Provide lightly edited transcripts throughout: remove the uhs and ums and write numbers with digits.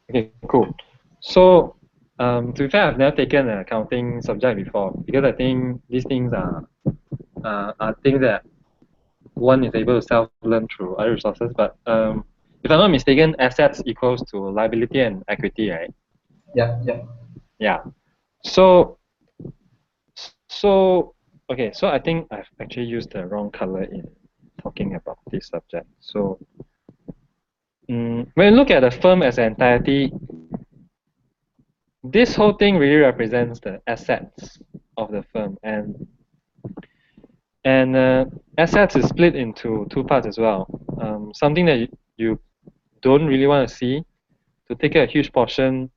Okay, cool. So, to be fair, I've never taken an accounting subject before because I think these things are things that one is able to self-learn through other resources. But if I'm not mistaken, assets equals to liability and equity, right? Yeah, yeah. Yeah. So, so okay. So I think I've actually used the wrong color in talking about this subject. So, when you look at the firm as an entirety, this whole thing really represents the assets of the firm, and assets is split into two parts as well. Something that you don't really want to see to take a huge portion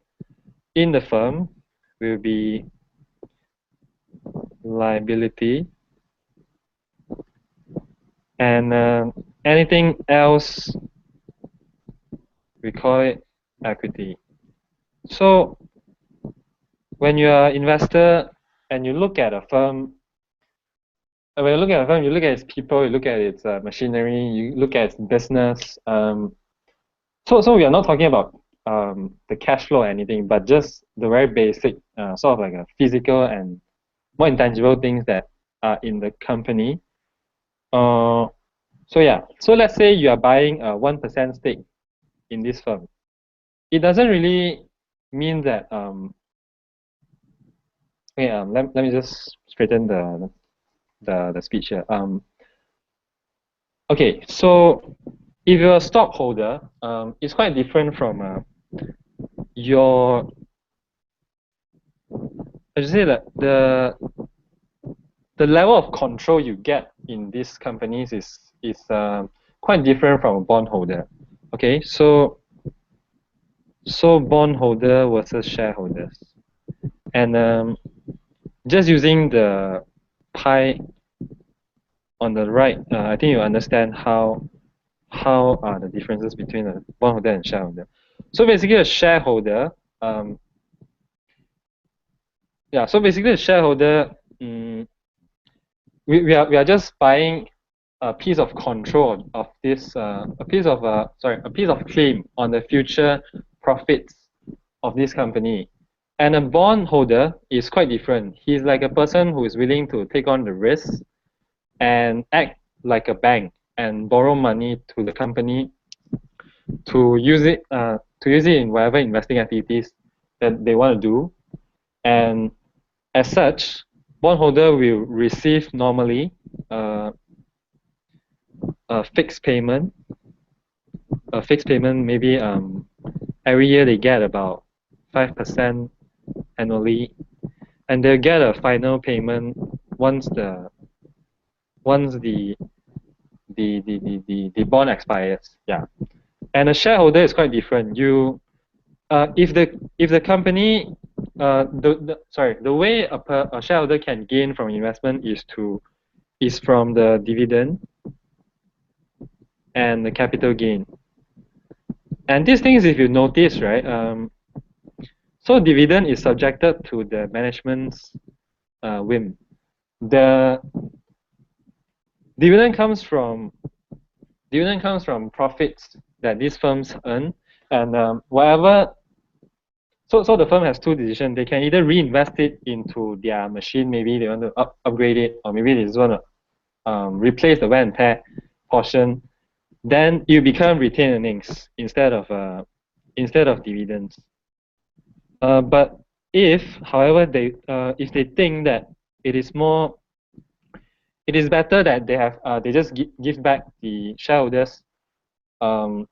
in the firm will be liability, and anything else we call it equity. So when you're an investor and you look at a firm, when you look at a firm, you look at its people, you look at its machinery, you look at its business. So we are not talking about the cash flow or anything, but just the very basic, sort of like a physical and more intangible things that are in the company. Uh, so yeah, so let's say you are buying a 1% stake in this firm. It doesn't really mean that okay, let me just straighten the speech here. Okay, so if you're a stockholder, it's quite different from your, I should say that the level of control you get in these companies is quite different from a bondholder. Okay, so bondholder versus shareholders, and just using the pie on the right, I think you understand how are the differences between a bondholder and shareholder. So basically, a shareholder, um, yeah. So basically, a shareholder, we are just buying a piece of control of this, a piece of a piece of claim on the future profits of this company. And a bondholder is quite different. He's like a person who is willing to take on the risk and act like a bank and borrow money to the company to use it in whatever investing activities that they want to do. And as such, bondholder will receive normally uh, a fixed payment. A fixed payment, maybe every year they get about 5% annually, and they'll get a final payment once the bond expires. Yeah, and a shareholder is quite different. If the company the way a shareholder can gain from investment is from the dividend and the capital gain. And these things, if you notice, right, so dividend is subjected to the management's whim. The dividend comes from profits that these firms earn, and whatever. So the firm has two decisions. They can either reinvest it into their machine, maybe they want to upgrade it, or maybe they just want to replace the wear and tear portion. Then you become retained earnings instead of dividends. But if, however, if they think that it is more, it is better that they just give back the shareholders um,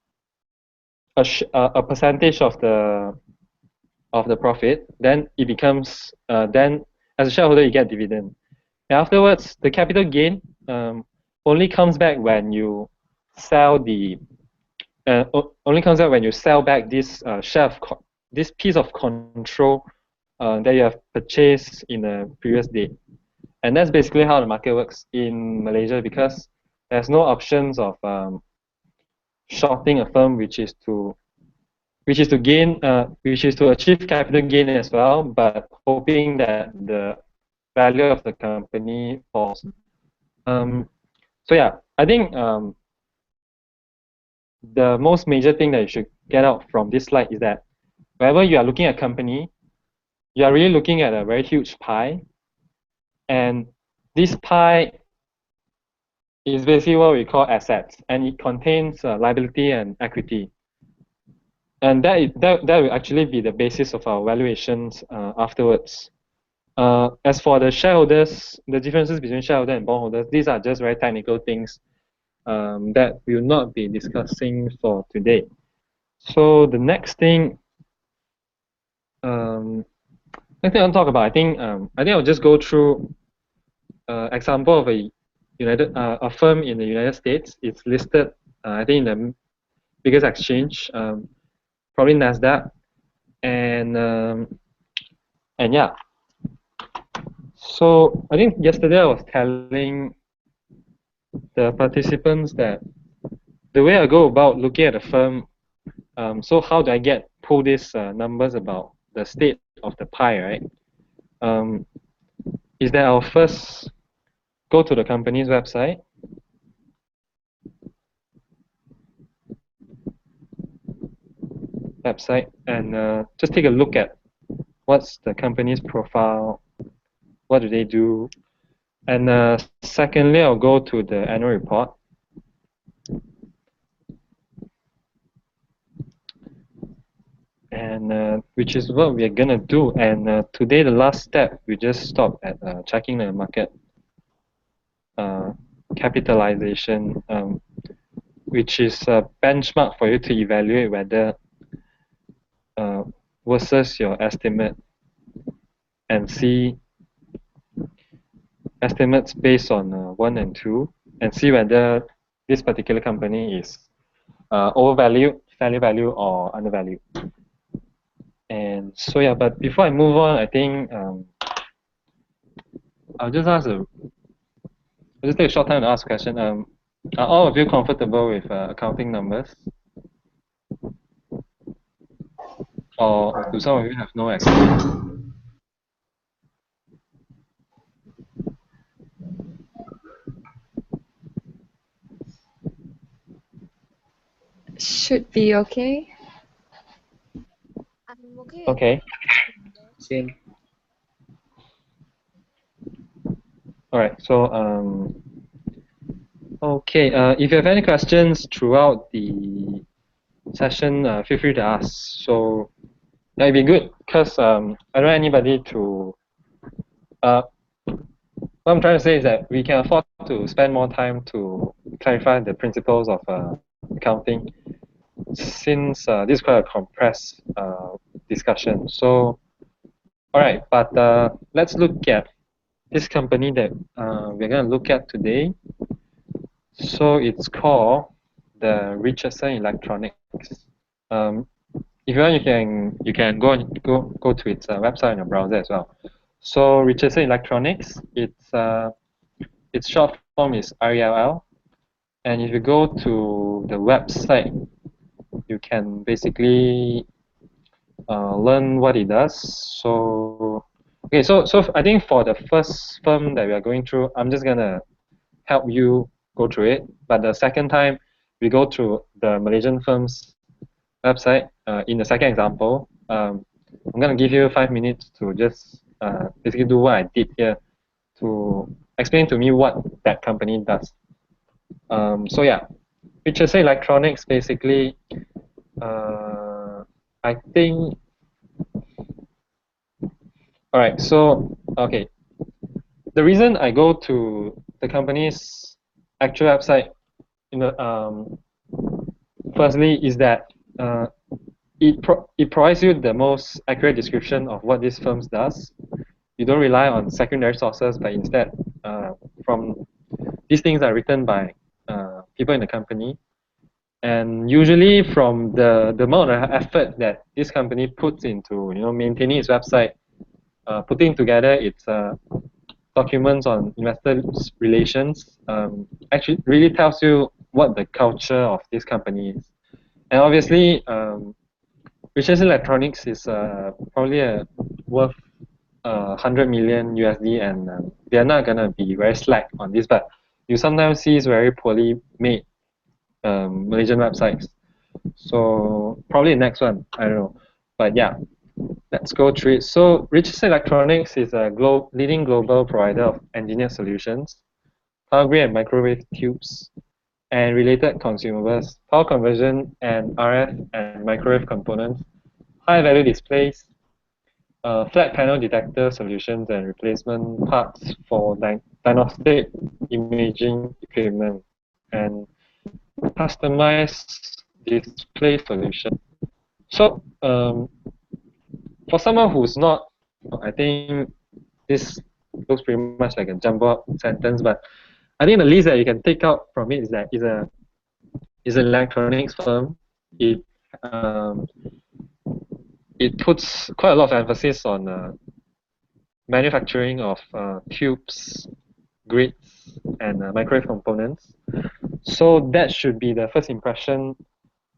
a percentage of the profit, then it becomes then as a shareholder you get dividend. And afterwards, the capital gain only comes back when you sell the only comes out when you sell back this this piece of control that you have purchased in a previous date. And that's basically how the market works in Malaysia, because there's no options of shorting a firm, which is to achieve capital gain as well, but hoping that the value of the company falls. So yeah, I think the most major thing that you should get out from this slide is that whenever you are looking at a company, you are really looking at a very huge pie, and this pie is basically what we call assets, and it contains liability and equity. And that will actually be the basis of our valuations afterwards. As for the shareholders, the differences between shareholder and bondholders, these are just very technical things that we will not be discussing for today. So the next thing, next thing I'll talk about, I think I'll just go through example of a firm in the United States. It's listed, I think, in the biggest exchange, probably Nasdaq, and yeah. So I think yesterday I was telling the participants that the way I go about looking at a firm, so how do I pull these numbers about the state of the pie, right? Is that I'll first go to the company's website. And just take a look at what's the company's profile, what do they do, and secondly, I'll go to the annual report. And which is what we're gonna do. And today, the last step, we just stop at checking the market capitalization, which is a benchmark for you to evaluate whether versus your estimate, and see estimates based on 1 and 2, and see whether this particular company is overvalued, fair value, or undervalued. And so yeah, but before I move on, I think I'll just take a short time to ask a question. Are all of you comfortable with accounting numbers? Or do some of you have no experience? Should be okay. I'm okay. Okay. Same. All right. So okay. If you have any questions throughout the session, feel free to ask. So that'd be good, because I don't want anybody to. What I'm trying to say is that we can afford to spend more time to clarify the principles of accounting, since this is quite a compressed discussion. So, all right, but let's look at this company that we're going to look at today. So it's called the Richardson Electronics. If you want, you can go to its website on your browser as well. So Richardson Electronics, its short form is RELL, and if you go to the website, you can basically learn what it does. So okay, so I think for the first firm that we are going through, I'm just gonna help you go through it. But the second time, we go through the Malaysian firm's website. In the second example, I'm gonna give you 5 minutes to just basically do what I did here, to explain to me what that company does. So yeah, Richardson Electronics basically, I think. All right. So okay, the reason I go to the company's actual website, firstly, is that it provides you the most accurate description of what this firm does. You don't rely on secondary sources, but instead, from these things are written by people in the company, and usually from the amount of effort that this company puts into maintaining its website, putting together its documents on investor relations, actually really tells you what the culture of this company is. And obviously, Richardson Electronics is probably worth 100 million USD, and they're not gonna be very slack on this. But you sometimes see very poorly made Malaysian websites. So probably the next one, I don't know. But yeah, let's go through it. So Richardson Electronics is a leading global provider of engineered solutions, power grid and microwave tubes, and related consumables, power conversion and RF and microwave components, high-value displays, flat panel detector solutions and replacement parts for diagnostic imaging equipment, and customized display solution. So for someone who's not, I think this looks pretty much like a jumbo up sentence, but I think the least that you can take out from it is that it's an electronics firm. It um, it puts quite a lot of emphasis on manufacturing of tubes, grids, and microwave components. So that should be the first impression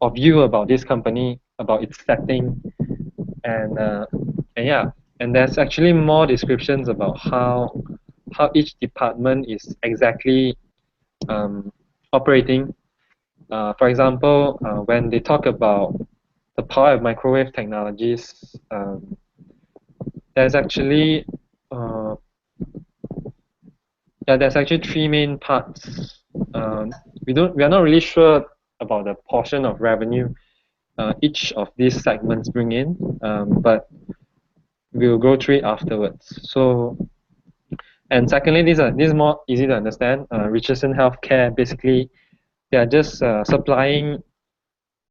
of you about this company, about its setting, and yeah, and there's actually more descriptions about how each department is exactly operating. For example, when they talk about the power of microwave technologies, there's actually uh, yeah, there's actually three main parts. We are not really sure about the portion of revenue each of these segments bring in, but we'll go through it afterwards. So, and secondly, this is more easy to understand. Richardson Healthcare, basically, they are just supplying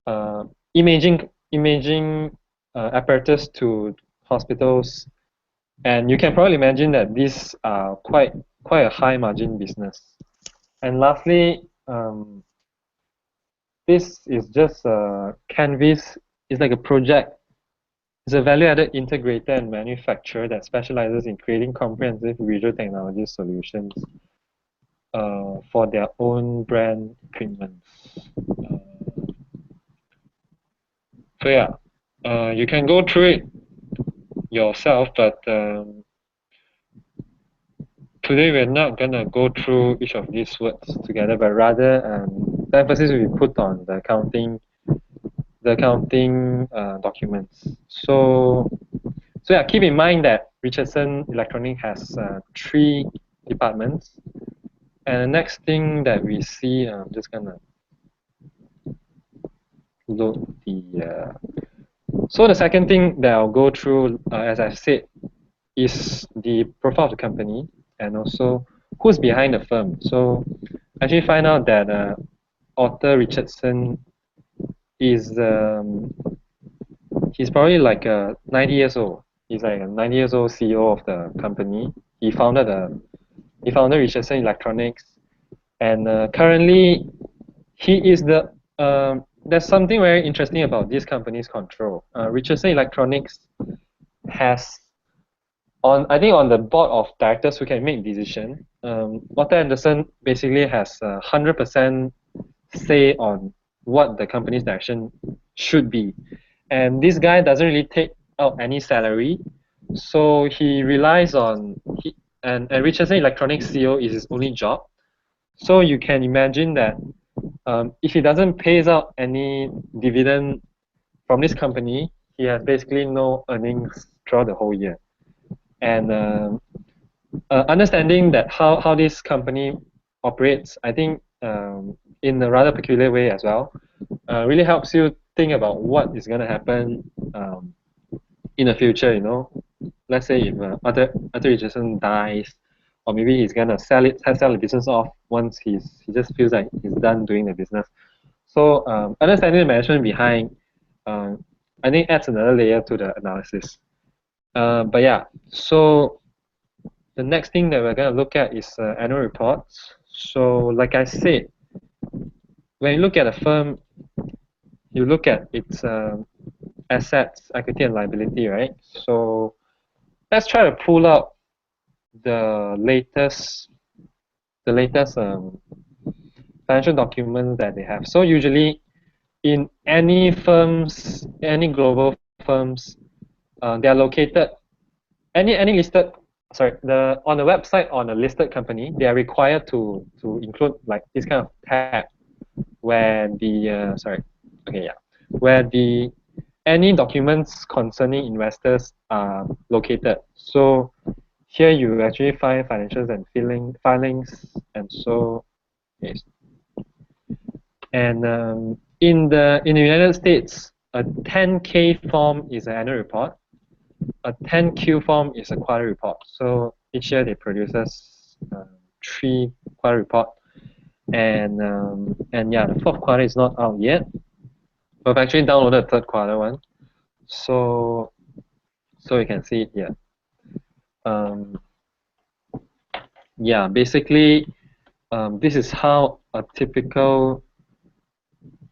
uh, imaging apparatus to hospitals, and you can probably imagine that these are quite a high margin business. And lastly, this is just a Canvys. It's like a project. It's a value-added integrator and manufacturer that specializes in creating comprehensive visual technology solutions for their own brand equipment. Uh, so yeah, you can go through it yourself, but today we're not gonna go through each of these words together, but rather the emphasis will be put on the accounting documents. So yeah, keep in mind that Richardson Electronic has three departments. And the next thing that we see, I'm just gonna load the. So the second thing that I'll go through, as I've said, is the profile of the company and also who's behind the firm. So I actually find out that Arthur Richardson is he's probably like 90 years old. He's like a 90 years old CEO of the company. He founded Richardson Electronics, and currently he is the there's something very interesting about this company's control. Richardson Electronics has I think on the board of directors who can make decision. Arthur Andersen basically has 100% say on what the company's direction should be, and this guy doesn't really take out any salary, so he relies on and Richardson Electronics CEO is his only job. So you can imagine that if he doesn't pays out any dividend from this company, he has basically no earnings throughout the whole year. And understanding that how this company operates, I think in a rather peculiar way as well, really helps you think about what is going to happen in the future. You know, let's say if Arthur Richardson dies, or maybe he's gonna sell the business off once he just feels like he's done doing the business. So understanding the management behind, I think adds another layer to the analysis. But yeah, so the next thing that we're gonna look at is annual reports. So like I said, when you look at a firm, you look at its assets, equity, and liability, right? So let's try to pull out the latest financial documents that they have. So usually in any firms, any global firms, they are located any listed on the website on a listed company, they are required to include like this kind of tab where the where the any documents concerning investors are located. So here you actually find financials and filings, and so yes. And in the United States, a 10K form is an annual report. A 10Q form is a quarter report. So each year they produces 3 quarter report, and yeah, the fourth quarter is not out yet. We've actually downloaded the third quarter one, so you can see it here. Yeah, basically, this is how a typical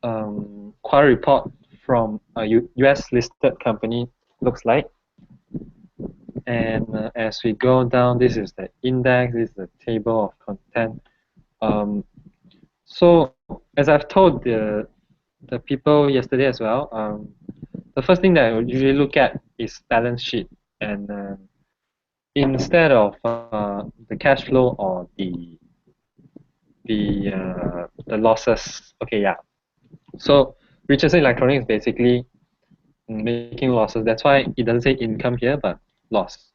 quarter report from a US listed company looks like. And as we go down, this is the index, this is the table of content. So as I've told the people yesterday as well, the first thing that I would usually look at is balance sheet, and instead of the cash flow or the losses. Okay, yeah. So Richardson Electronics basically making losses. That's why it doesn't say income here, but loss.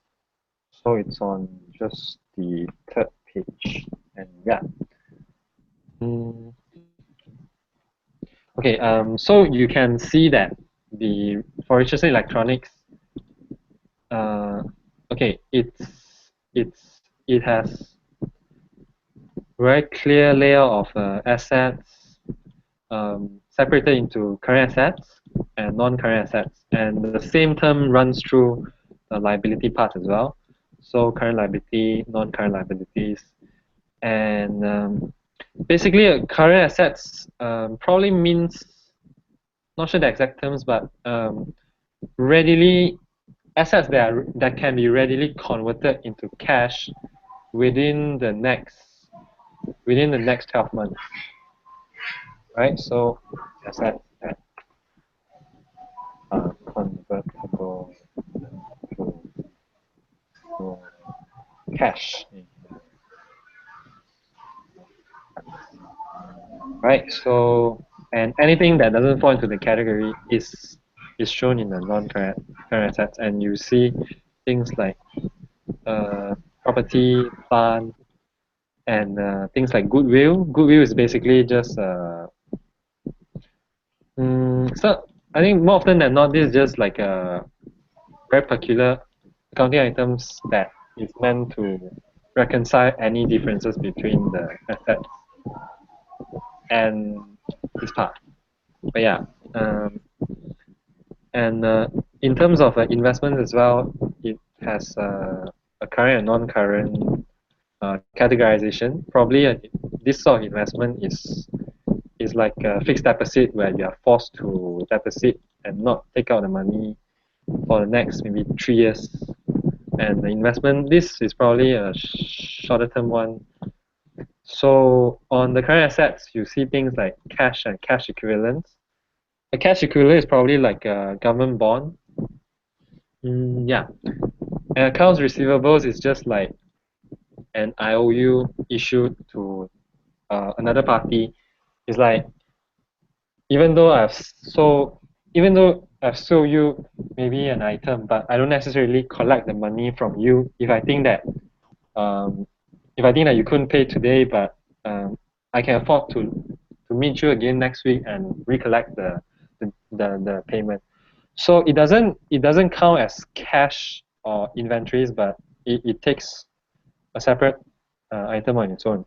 So it's on just the third page, and yeah. Okay, so you can see that for Richardson Electronics, okay, it has very clear layout of assets, separated into current assets and non-current assets, and the same term runs through the liability part as well. So current liability, non-current liabilities, and basically current assets probably means, not sure the exact terms, but readily assets that can be readily converted into cash within the next 12 months, right? So assets that are convertible to cash, right? So, and anything that doesn't fall into the category is shown in the non-current assets, and you see things like property, plant, and things like goodwill. Goodwill is basically just so I think more often than not, this is just like a very peculiar accounting items that is meant to reconcile any differences between the assets and this part. But yeah, and in terms of investments as well, it has a current and non-current categorization. Probably this sort of investment is like a fixed deposit where you are forced to deposit and not take out the money for the next maybe 3 years. And the investment, this is probably a shorter term one. So on the current assets, you see things like cash and cash equivalents. A cash equivalent is probably like a government bond. Yeah. And accounts receivables is just like an IOU issued to another party. It's like even though I've sold you maybe an item, but I don't necessarily collect the money from you if I think that you couldn't pay today, but I can afford to meet you again next week and recollect the payment. So it doesn't count as cash or inventories, but it takes a separate item on its own.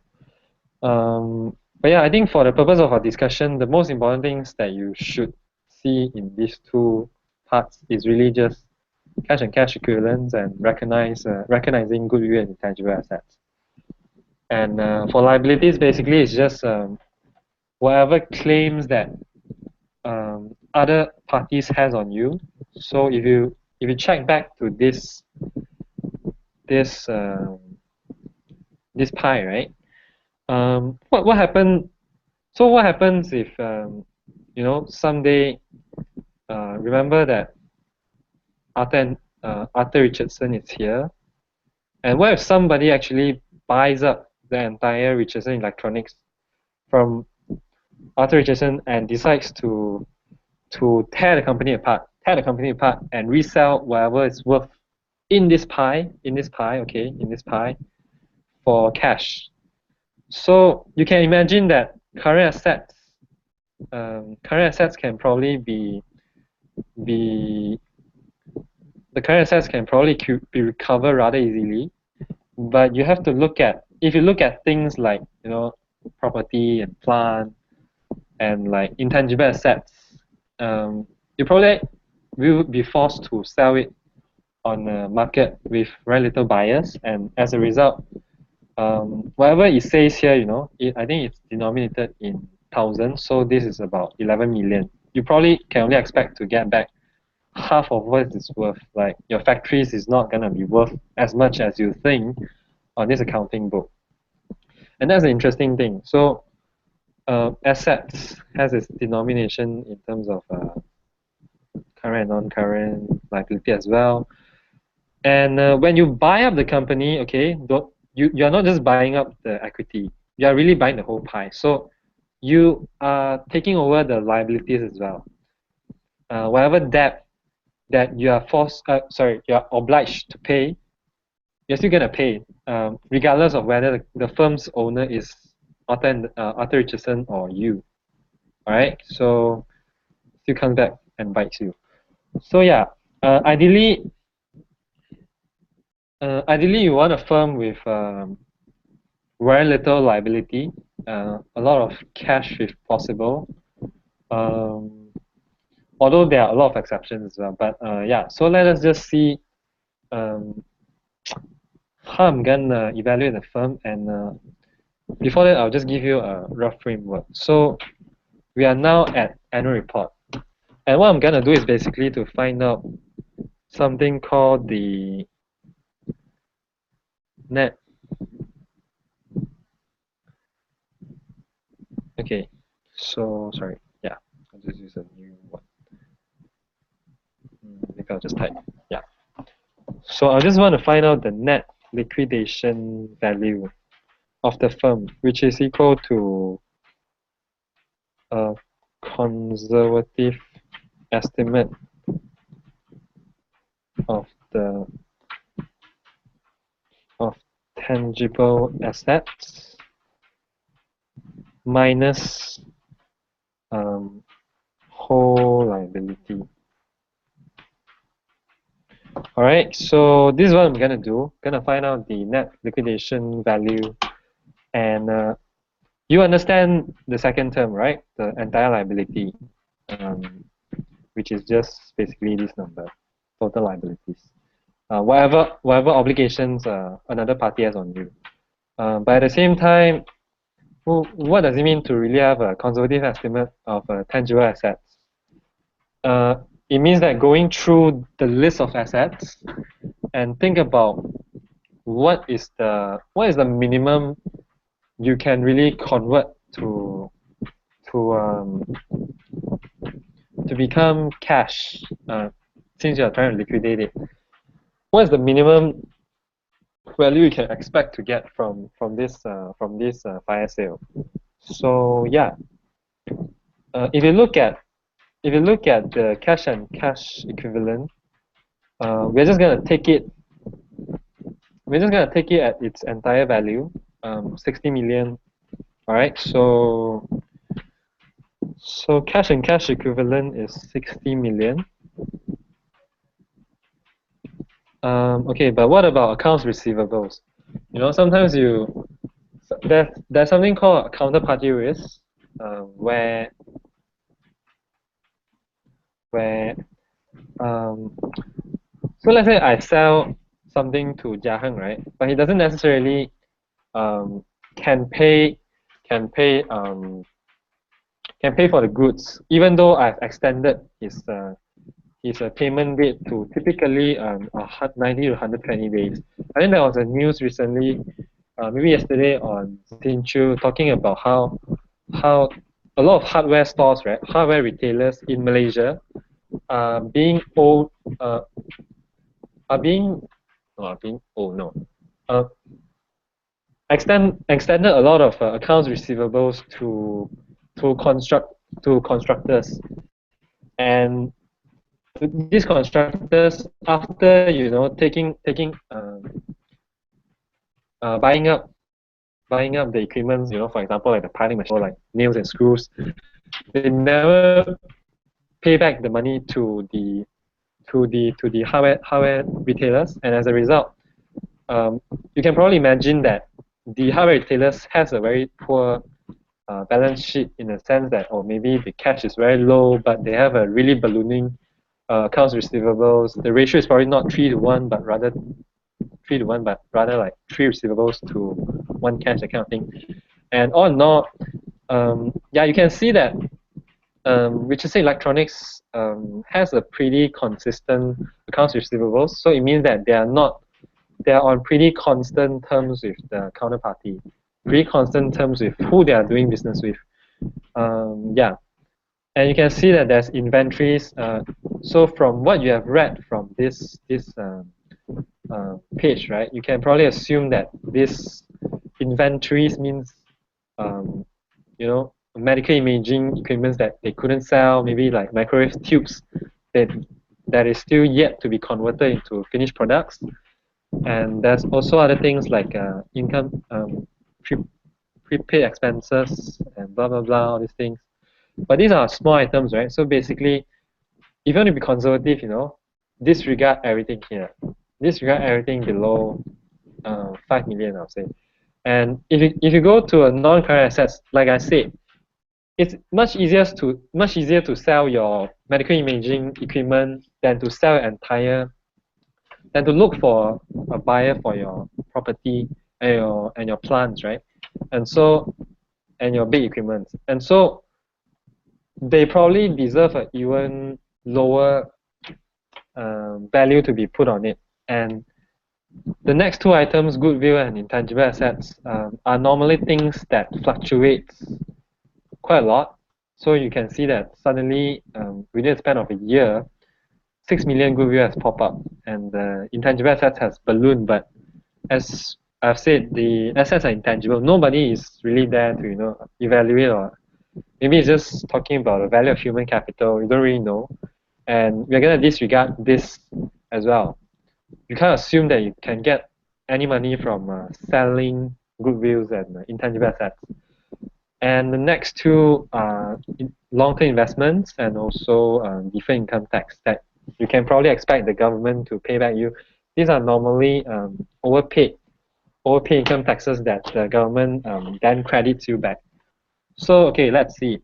But yeah, I think for the purpose of our discussion, the most important things that you should see in these two parts is really just cash and cash equivalents and recognizing goodwill and intangible assets. And for liabilities, basically, it's just whatever claims that other parties has on you. So if you check back to this pie, right? What happened? So what happens if someday remember that Arthur Richardson is here, and what if somebody actually buys up the entire Richardson Electronics from Arthur Richardson and decides to tear the company apart, tear the company apart and resell whatever it's worth in this pie, for cash. So you can imagine that current assets can probably be the current assets can probably be recovered rather easily. But you have to look at, if you look at things like, property and plant and like intangible assets, you probably will be forced to sell it on a market with very little buyers, and as a result, whatever it says here, I think it's denominated in thousands, so this is about 11 million. You probably can only expect to get back half of what it's worth. Like your factories is not gonna be worth as much as you think on this accounting book, and that's an interesting thing. So assets has its denomination in terms of current and non-current liability as well. And when you buy up the company, okay, you're not just buying up the equity, you are really buying the whole pie. So you are taking over the liabilities as well. Whatever debt that you are you're obliged to pay, you're still gonna pay, regardless of whether the firm's owner is Arthur Richardson or you. Alright, so still comes back and bites you. So yeah, ideally you want a firm with very little liability, a lot of cash if possible. Although there are a lot of exceptions as well, but yeah. So let us just see how I'm gonna evaluate the firm, and before that, I'll just give you a rough framework. So we are now at annual report, and what I'm gonna do is basically to find out something called the net. Okay, so sorry, yeah, I'll just use a new one. Maybe I'll just type, yeah. So I just want to find out the net liquidation value of the firm, which is equal to a conservative estimate of the tangible assets minus whole liability. Alright, so this is what I'm gonna do. Gonna find out the net liquidation value, and you understand the second term, right? The entire liability, which is just basically this number, total liabilities. Whatever obligations another party has on you. But at the same time, what does it mean to really have a conservative estimate of tangible assets? It means that going through the list of assets and think about what is the minimum you can really convert to become cash, since you are trying to liquidate it. What is the minimum value you can expect to get from this fire sale? So yeah, if you look at the cash and cash equivalent, we're just gonna take it at its entire value, 60 million. All right, so cash and cash equivalent is 60 million. Okay, but what about accounts receivables? Sometimes there's something called a counterparty risk, where so let's say I sell something to Jiaheng, right? But he doesn't necessarily can pay for the goods, even though I've extended his payment date to typically 90 to 120 days. I think there was a news recently, maybe yesterday on Sinchu, talking about how a lot of hardware stores, right, hardware retailers in Malaysia extended a lot of accounts receivables to constructors, and these constructors, after buying up the equipment, for example, like the piling machine or like nails and screws, they never pay back the money to the hardware retailers, and as a result, you can probably imagine that the hardware retailers has a very poor balance sheet, in the sense that, or maybe the cash is very low, but they have a really ballooning accounts receivables. The ratio is probably not 3 to 1, but rather 3 to 1, but rather like 3 receivables to 1 cash, that kind of thing. And all in all, yeah, you can see that Richardson Electronics has a pretty consistent accounts receivables. So it means that they are on pretty constant terms with the counterparty, pretty constant terms with who they are doing business with. Yeah, and you can see that there's inventories. So from what you have read from this page, right, you can probably assume that this inventories means, you know, medical imaging equipment that they couldn't sell, maybe like microwave tubes that is still yet to be converted into finished products. And there's also other things like income, prepaid expenses, and blah blah blah, all these things. But these are small items, right? So basically, if you want to be conservative, disregard everything here. Disregard everything below 5 million, I'll say. And if you go to a non-current assets, like I said, it's much easier to sell your medical imaging equipment than to sell than to look for a buyer for your property and your plants, right? And your big equipment. And so they probably deserve an even lower value to be put on it. And the next two items, goodwill and intangible assets, are normally things that fluctuate quite a lot. So you can see that suddenly, within a span of a year, 6 million goodwill has popped up, and the intangible assets has ballooned. But as I've said, the assets are intangible. Nobody is really there to evaluate, or maybe it's just talking about the value of human capital. You don't really know, and we're gonna disregard this as well. You can't assume that you can get any money from selling goodwills and intangible assets. And the next two are long-term investments and also deferred income tax that you can probably expect the government to pay back you. These are normally overpaid income taxes that the government then credits you back. So okay, let's see.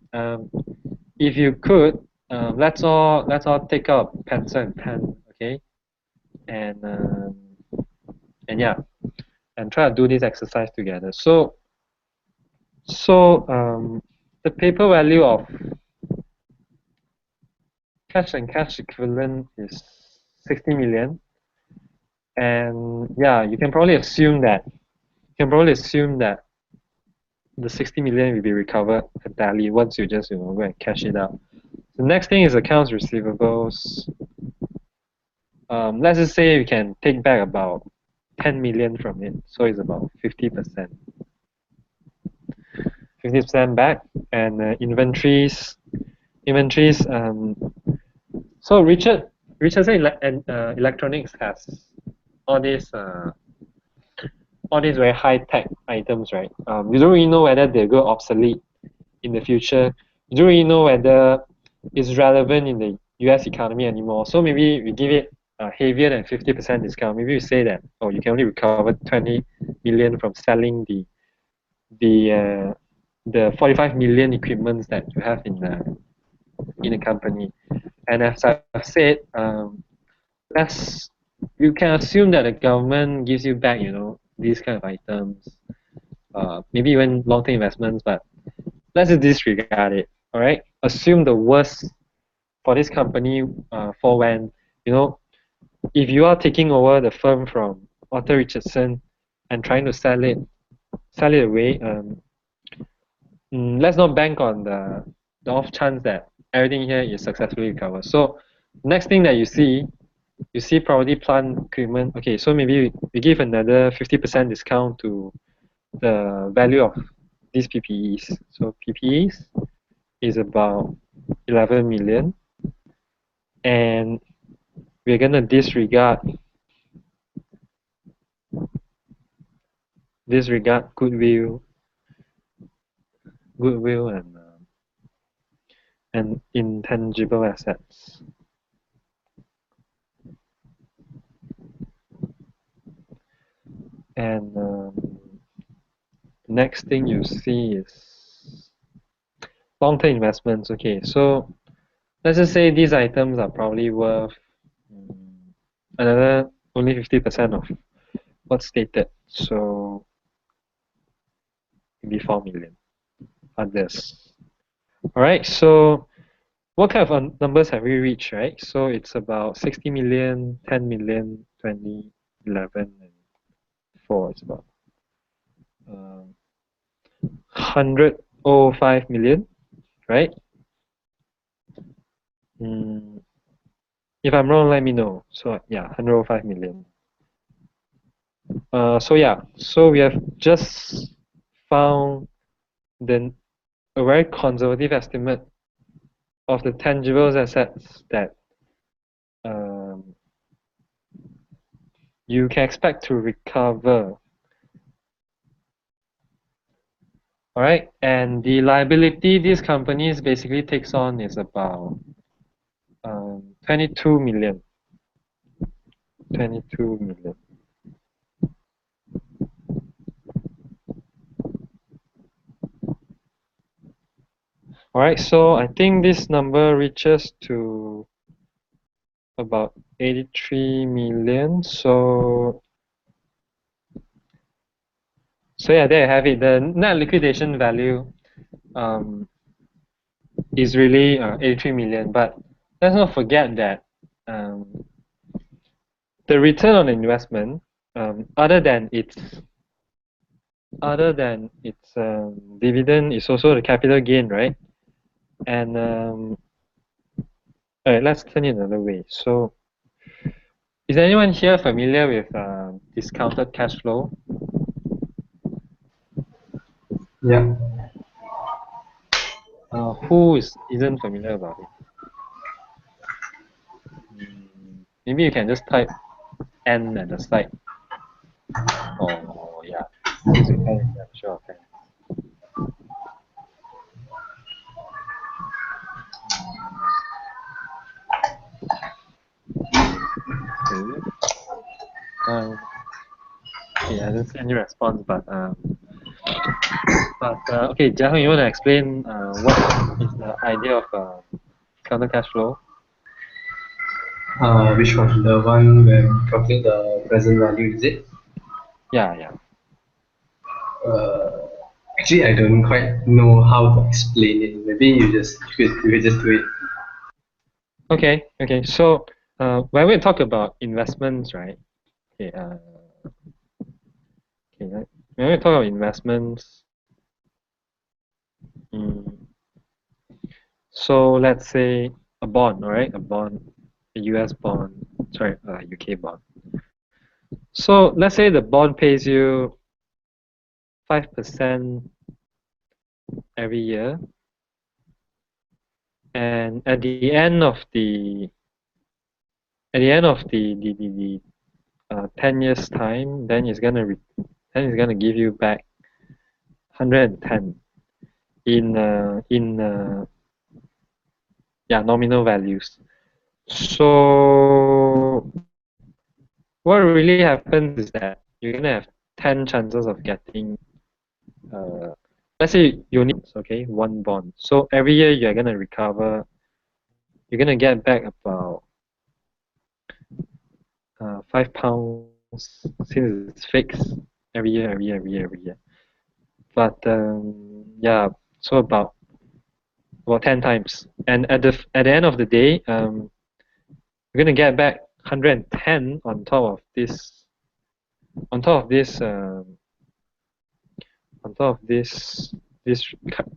If you could, let's all take out pencil and pen, okay, and yeah, and try to do this exercise together. So the paper value of cash and cash equivalent is 60 million, and yeah, you can probably assume that the 60 million will be recovered entirely once you just go and cash it out. The next thing is accounts receivables. Let's just say we can take back about 10 million from it, so it's about 50%. 50% back. And inventories. So Richardson Electronics has all these very high tech items, right? You don't really know whether they go obsolete in the future. You don't really know whether it's relevant in the US economy anymore. So maybe we give it a heavier than 50% discount. Maybe we say that, oh, you can only recover 20 million from selling the 45 million equipments that you have in the company. And as I've said, you can assume that the government gives you back, these kind of items, maybe even long-term investments, but let's just disregard it. All right, assume the worst for this company for when, if you are taking over the firm from Arthur Richardson and trying to sell it away. Let's not bank on the off chance that everything here is successfully recovered. So next thing that you see probably plant equipment. Okay, so maybe we give another 50% discount to the value of these PPEs. So PPEs is about 11 million. and we're gonna disregard goodwill, and intangible assets. And the next thing you see is long-term investments. Okay, so let's just say these items are probably worth another only 50% of what's stated. So maybe 4 million others. All right, so what kind of numbers have we reached, right? So it's about 60 million, 10 million, 20, 11, and 4. It's about 105 million, right? If I'm wrong, let me know. So yeah, 105 million. So yeah, so we have just found a very conservative estimate of the tangible assets that you can expect to recover. All right, and the liability these companies basically takes on is about 22 million. 22 million. All right, so I think this number reaches to about 83 million. So yeah, there you have it. The net liquidation value is really 83 million. But let's not forget that the return on investment, other than its dividend, is also the capital gain, right? And all right, let's turn it another way. So, is anyone here familiar with discounted cash flow? Yeah. Who isn't familiar about it? Maybe you can just type N at the side. Oh yeah, raise your hand. I'm sure of that. Okay, I don't see any response, but okay, Jiaheng, you want to explain what is the idea of counter cash flow? Which one? The one where we calculate the present value, is it? Yeah. Uh, Actually, I don't quite know how to explain it. Maybe you could just do it. Okay. So when we talk about investments, right? Okay. When we talk about investments, so let's say a bond, all right? A US bond, sorry, a UK bond. So let's say the bond pays you 5% every year, and at the end of the 10 years time, then it's gonna give you back 110 in nominal values. So what really happens is that you're gonna have 10 chances of getting let's say you need one bond. So every year you're gonna get back about £5 since it's fixed every year. But yeah, so about 10 times. And at the end of the day, you're gonna get back 110 on top of this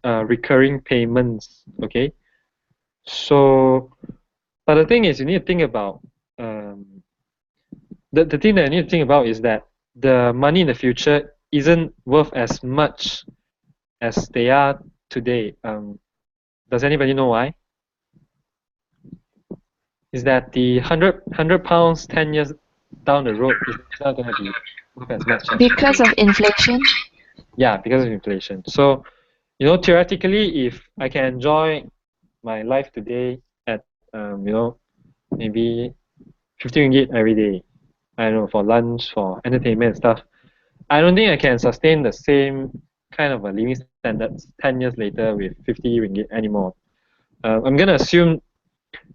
recurring payments. Okay, so but the thing is, you need to think about the thing that you need to think about is that the money in the future isn't worth as much as they are today. Does anybody know why? is that the 100 pounds 10 years down the road is not going to be worth as much as Because of inflation? yeah, because of inflation. So, you know, theoretically, if I can enjoy my life today at you know, maybe 50 ringgit every day, I don't know, for lunch, for entertainment and stuff, I don't think I can sustain the same kind of a living standards 10 years later with 50 ringgit anymore. I'm gonna assume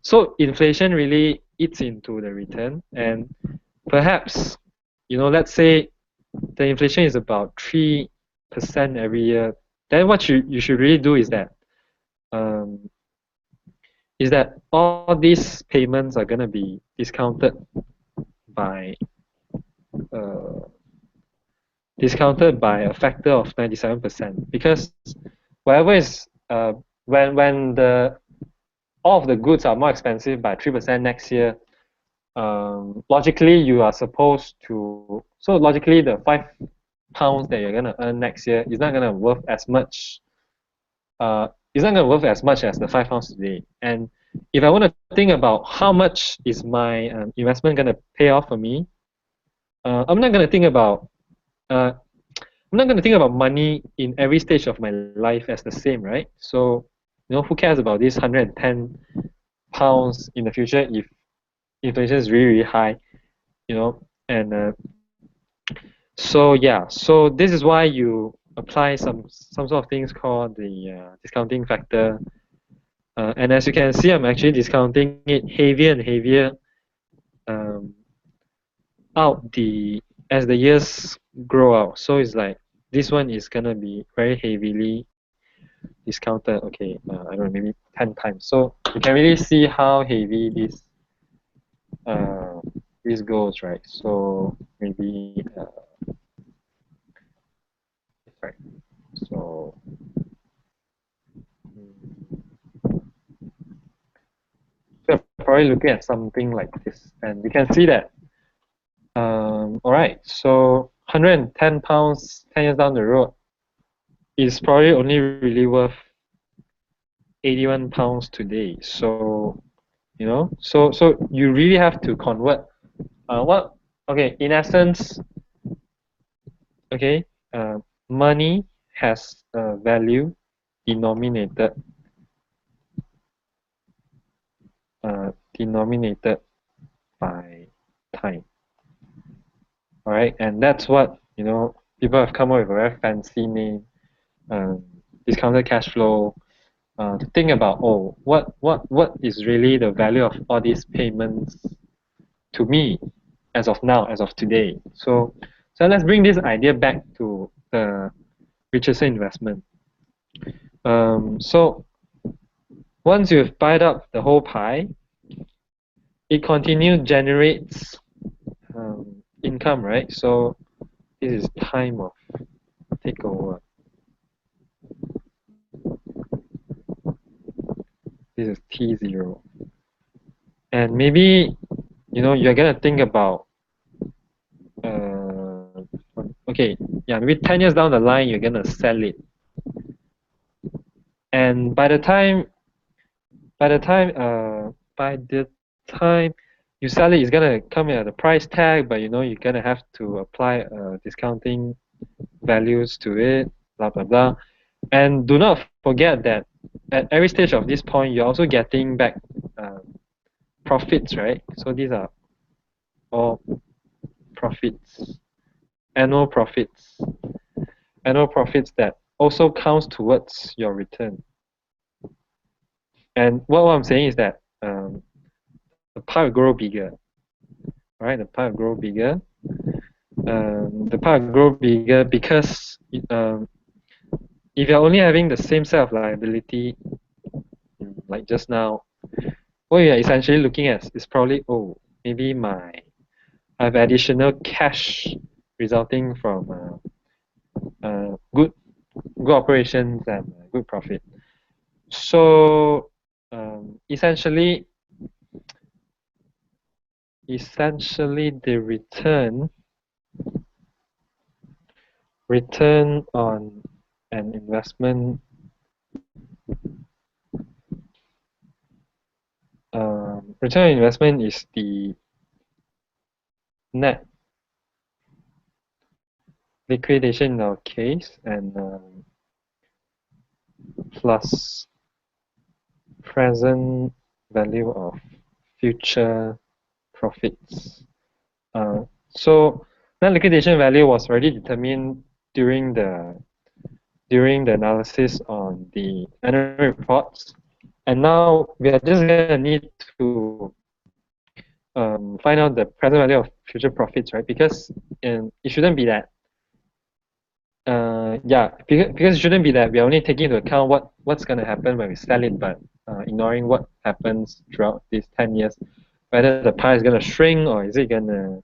so inflation really eats into the return, and perhaps, you know, let's say the inflation is about 3% every year. Then what you should really do um, is that all these payments are gonna be discounted by uh, a factor of 97%, because whatever is when the all of the goods are more expensive by 3% next year, logically you are supposed to, so logically the £5 that you're gonna earn next year is not gonna worth as much it's not gonna worth as much as the £5 today. And if I want to think about how much is my investment gonna pay off for me, I'm not gonna think about uh, I'm not gonna think about money in every stage of my life as the same, right? So, you know, who cares about this £110 in the future if inflation is really, really high, you know? And so yeah, so this is why you apply some sort of things called the discounting factor. And as you can see, I'm actually discounting it heavier and heavier um, out the as the years grow out. So it's like this one is gonna be very heavily discounted. Okay, I don't know, maybe 10 times. So you can really see how heavy uh, this goes, right? So maybe right. So so probably looking at something like this, and you can see that. All right, so £110 10 years down the road is probably only really worth £81 today. So you know, so you really have to convert. What? Okay, in essence, okay, money has a value denominated denominated by time. All right, and that's what, you know, people have come up with a very fancy name, um, discounted cash flow, to think about, oh, what is really the value of all these payments to me as of now, as of today. So let's bring this idea back to the Richardson investment. So once you've bite up the whole pie, it continues generates income, right? So this is time of takeover. This is T0. And maybe, you know, you're gonna think about okay, yeah, maybe 10 years down the line you're gonna sell it. And by the time by the time you sell it, it's gonna come at a price tag, but you know you're gonna have to apply discounting values to it, blah blah blah. And do not forget that at every stage of this point, you're also getting back profits, right? So these are all profits, annual profits, annual profits that also counts towards your return. And what I'm saying is that the pie will grow bigger, right? The pie will grow bigger. The pie will grow bigger because if you're only having the same set of liability, like just now, what you're essentially looking at is probably, oh, maybe I have additional cash resulting from good operations and good profit. So essentially the return on an investment return on investment is the net liquidation in our case, and plus present value of future profits. So net liquidation value was already determined during the analysis on the annual reports, and now we are just gonna need to find out the present value of future profits, right? Because it shouldn't be that. Because it shouldn't be that we are only taking into account what's gonna happen when we sell it, but ignoring what happens throughout these 10 years, whether the pie is gonna shrink or is it gonna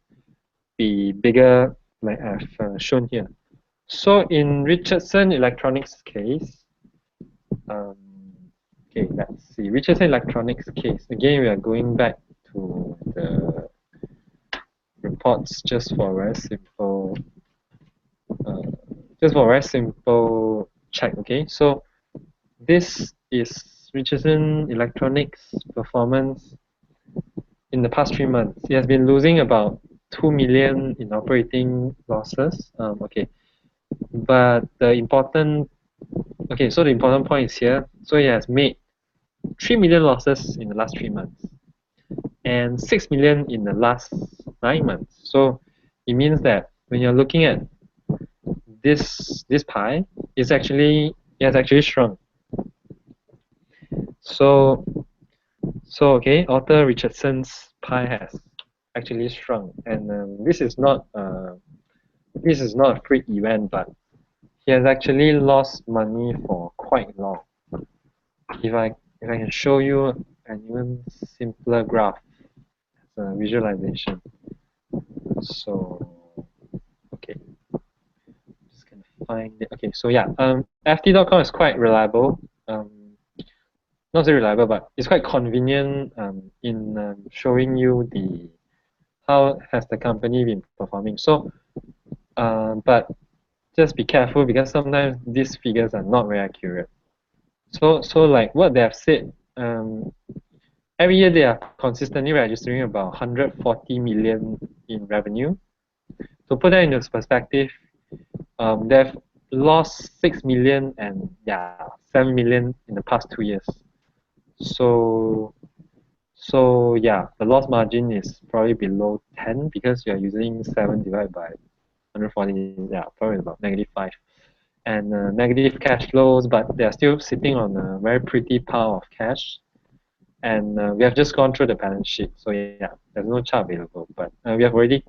be bigger, like I've shown here. So in Richardson Electronics case, okay, let's see. Richardson Electronics case. Again, we are going back to the reports just for a very simple check. Okay, so this is Richardson Electronics performance in the past 3 months. It has been losing about 2 million in operating losses. But the important point is here. So it has made 3 million losses in the last 3 months and 6 million in the last 9 months. So it means that when you're looking at this pie, it has actually shrunk. So okay, Arthur Richardson's pie has actually shrunk, and this is not a freak event, but he has actually lost money for quite long. If I can show you an even simpler graph as a visualization. So okay, just gonna find it. Okay, so yeah, FT.com is quite reliable. Not so reliable, but it's quite convenient in showing you how has the company been performing. So, but just be careful because sometimes these figures are not very accurate. So like what they have said, every year they are consistently registering about 140 million in revenue. To put that into perspective, they've lost 6 million and 7 million in the past 2 years. So yeah, the loss margin is probably below 10 because you are using 7 divided by 140, probably about -5. And negative cash flows, but they are still sitting on a very pretty pile of cash. And we have just gone through the balance sheet, so yeah, there's no chart available. But we have already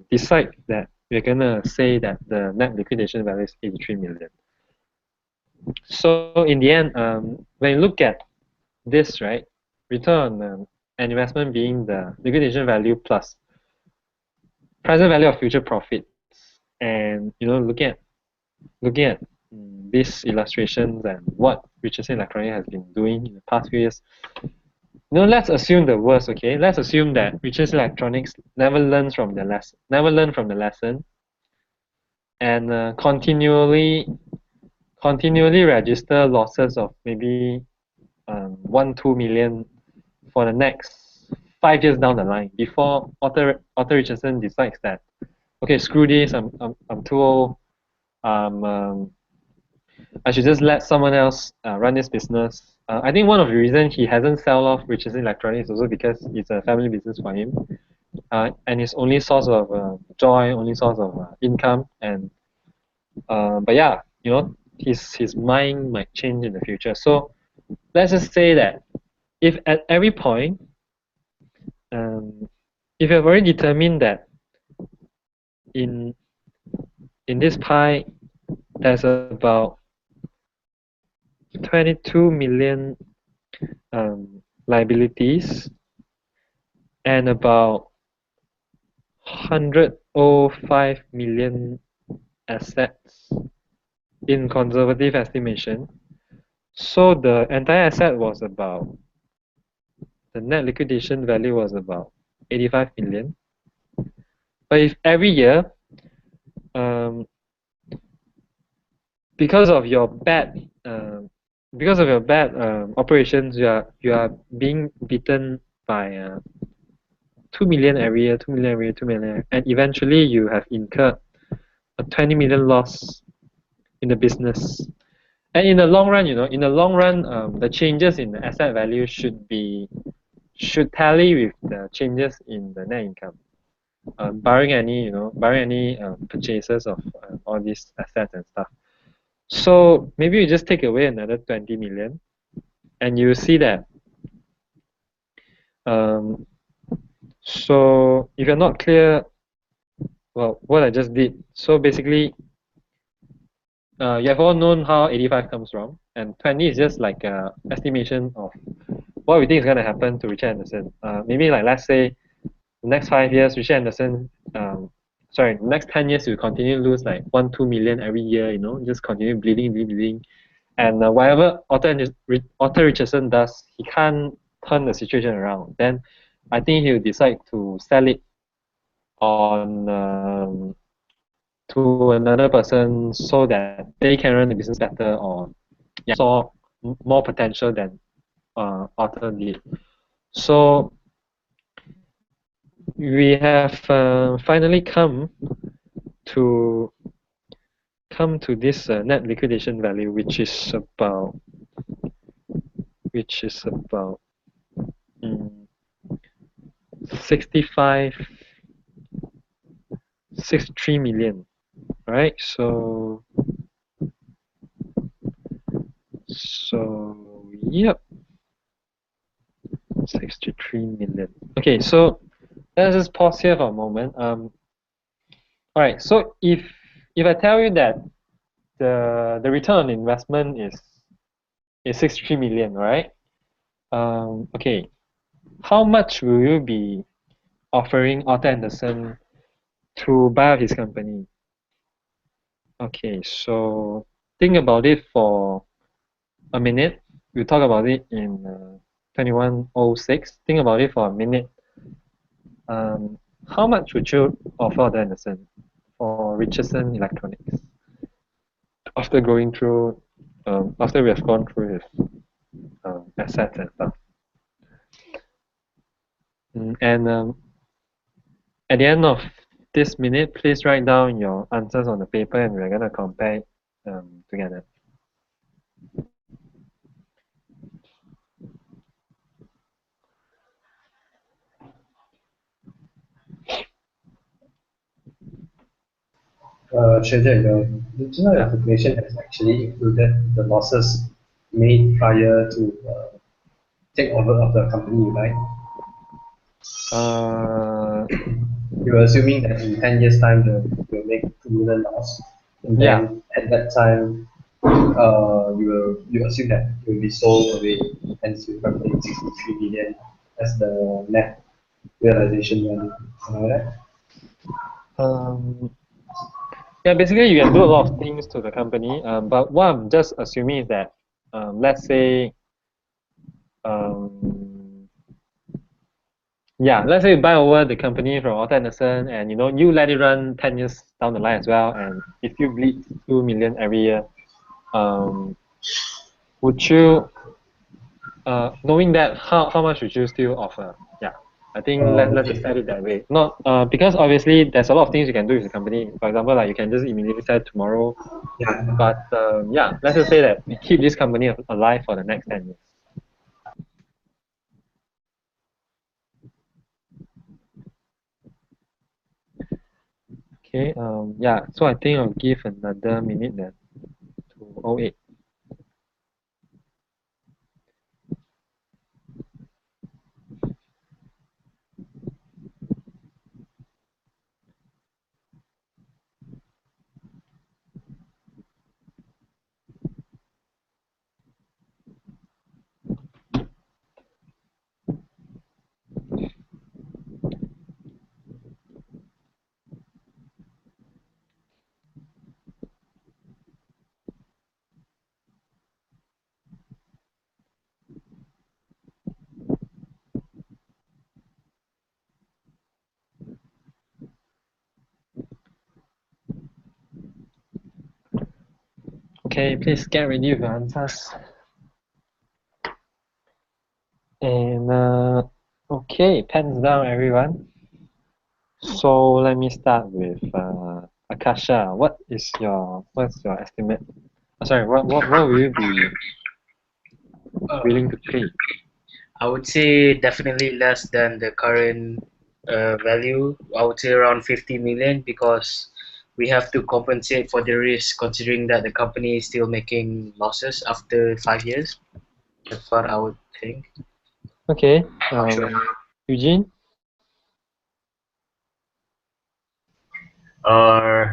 decided that we're gonna say that the net liquidation value is 83 million. So in the end, when you look at this, right, return on an investment being the liquidation value plus present value of future profits, and looking at these illustrations and what Richardson Electronics has been doing in the past few years. Let's assume the worst. Okay, let's assume that Richardson Electronics never learned from the lesson, and continually register losses of maybe 1-2 million for the next 5 years down the line before Arthur Richardson decides that, okay, screw this, I'm too old, I should just let someone else run this business. I think one of the reasons he hasn't sold off Richardson Electronics is also because it's a family business for him, and his only source of joy, only source of income, and but yeah, his mind might change in the future. So let's just say that if at every point, if you've already determined that in this pie there's about 22 million liabilities and about 105 million assets in conservative estimation. So the entire asset was about, the net liquidation value was about 85 million. But if every year, because of your bad because of your bad operations, you are being beaten by 2 million every year, 2 million every year, 2 million, and eventually you have incurred a 20 million loss in the business. And in the long run, in the long run, the changes in the asset value should tally with the changes in the net income, barring any purchases of all these assets and stuff. So maybe you just take away another 20 million, and you see that. Um, so if you're not clear, well, what I just did. So basically, you have all known how 85 comes from, and 20 is just like a estimation of what we think is going to happen to Richard Anderson. Maybe like let's say the next 5 years, Richard Anderson, the next 10 years, you continue to lose like 1-2 million every year, just continue bleeding. And whatever Arthur Richardson does, he can't turn the situation around. Then I think he'll decide to sell it on to another person so that they can run the business better, or saw more potential than Arthur did. So we have finally to this net liquidation value, which is about mm, 63 million, right? So yep, 63 million. Okay, so let's just pause here for a moment. All right. So if I tell you that the return on investment is 63 million, right? Okay. How much will you be offering Arthur Anderson to buy out his company? Okay, so think about it for a minute. We'll talk about it in 2106. Think about it for a minute. How much would you offer Arthur Anderson for Richardson Electronics after going through, after we have gone through his assets and stuff? And at the end of this minute, please write down your answers on the paper, and we're going to compare together. Shreja, the original calculation has actually included the losses made prior to takeover of the company, right? You were assuming that in 10 years' time, you'll make 2 million loss. And then at that time, you assume that it will be sold away, hence you calculate 63 million as the net realization value. Am I right? Yeah, basically you can do a lot of things to the company, but what I'm just assuming is that, let's say, let's say you buy over the company from Arthur Anderson, and you let it run 10 years down the line as well, and if you bleed 2 million every year, would you, knowing that, how much would you still offer? Yeah, I think let's just set it that way. Not because obviously there's a lot of things you can do with the company. For example, like you can just immediately sell it tomorrow. Yeah. But let's just say that we keep this company alive for the next 10 years. Okay. So I think I'll give another minute then to 08. Okay, please get ready with your answers. Okay, pens down, everyone. So let me start with Akasha. What's your estimate? Sorry, what will you be willing to pay? I would say definitely less than the current value. I would say around 50 million because we have to compensate for the risk considering that the company is still making losses after 5 years. That's what I would think. Okay, Eugene. Uh,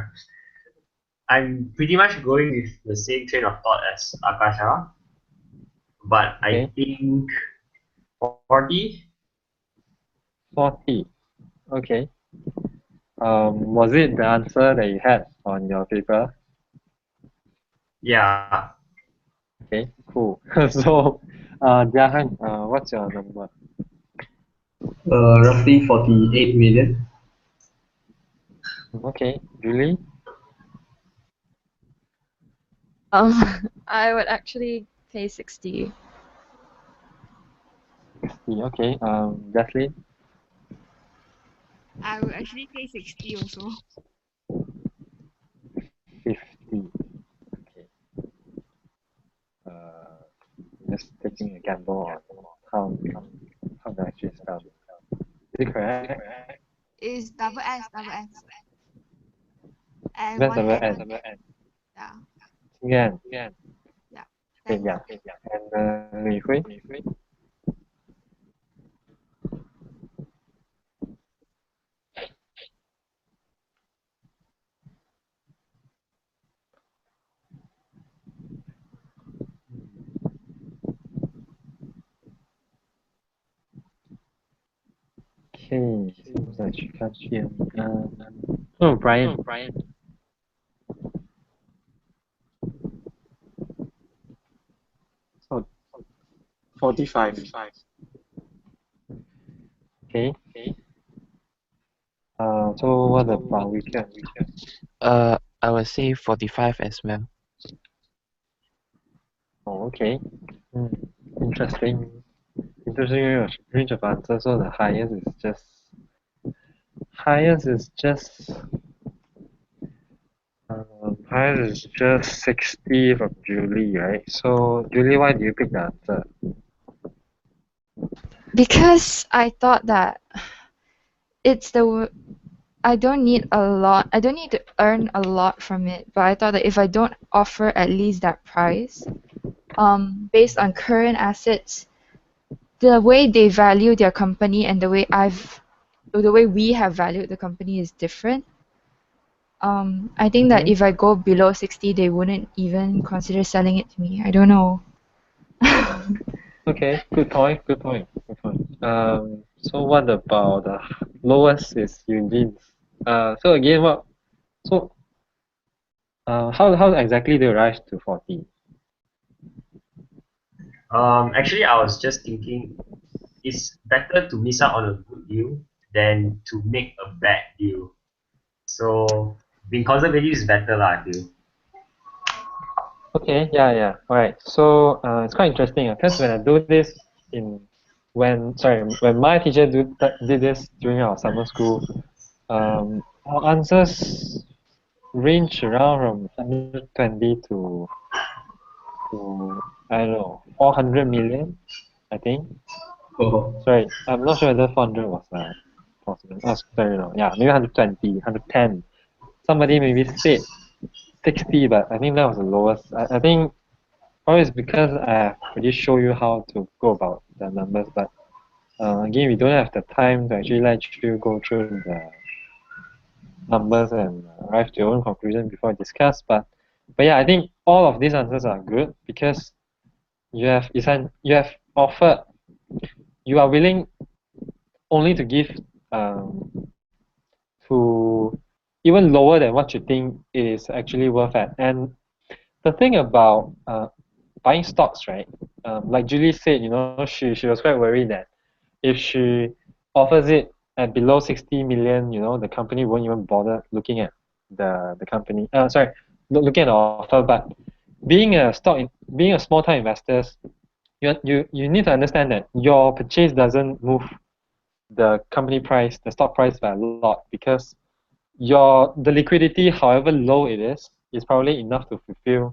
I'm pretty much going with the same train of thought as Akasha, but I Okay, think 40. 40. Okay. Was it the answer that you had on your paper? Yeah. Okay, cool. So, Jahan, what's your number? Roughly 48 million. Okay, Julie. I would actually pay 60. 60. Okay. Leslie. I would actually pay 60 also. 50. Okay. Uh, just taking a gamble on how the actually spell. Is it correct? It's double S, double S. And That's one double N. S. Yeah. Again. Yeah. Okay, Thanks. yeah. And Li Hui. Okay, seems like she can't hear me. Oh, Brian. Oh, 45. Okay. So what about Weekend? I would say 45 as well. Oh, okay. Interesting. Interesting range of answers. So the highest is just 60 from Julie, right? So Julie, why do you pick the answer? Because I thought that I don't need a lot. I don't need to earn a lot from it. But I thought that if I don't offer at least that price, based on current assets, the way they value their company and the way we have valued the company is different. I think that if I go below 60, they wouldn't even consider selling it to me. I don't know. Okay, good point. So what about the lowest is Eugene's? So again, how exactly do you arrive to 40? Actually, I was just thinking it's better to miss out on a good deal than to make a bad deal. So being conservative is better, lah, I feel. Okay, yeah. Alright. So it's quite interesting because when I do this when my teacher did this during our summer school, our answers range around from 120 to I don't know 400 million, I think. Oh, Sorry, I'm not sure whether 400 was possible. Oh, sorry, no. Yeah, maybe 120, 110. Somebody maybe said 60, but I think that was the lowest. I think probably it's because I already show you how to go about the numbers, but again, we don't have the time to actually let you go through the numbers and arrive to your own conclusion before I discuss. But yeah, I think all of these answers are good because you have offered, you are willing only to give to even lower than what you think it is actually worth at. And the thing about buying stocks, right? Like Julie said, she was quite worried that if she offers it at below 60 million, the company won't even bother looking at the company. Looking at the offer. But being a small time investor, you need to understand that your purchase doesn't move the company price, the stock price by a lot, because the liquidity, however low it is probably enough to fulfill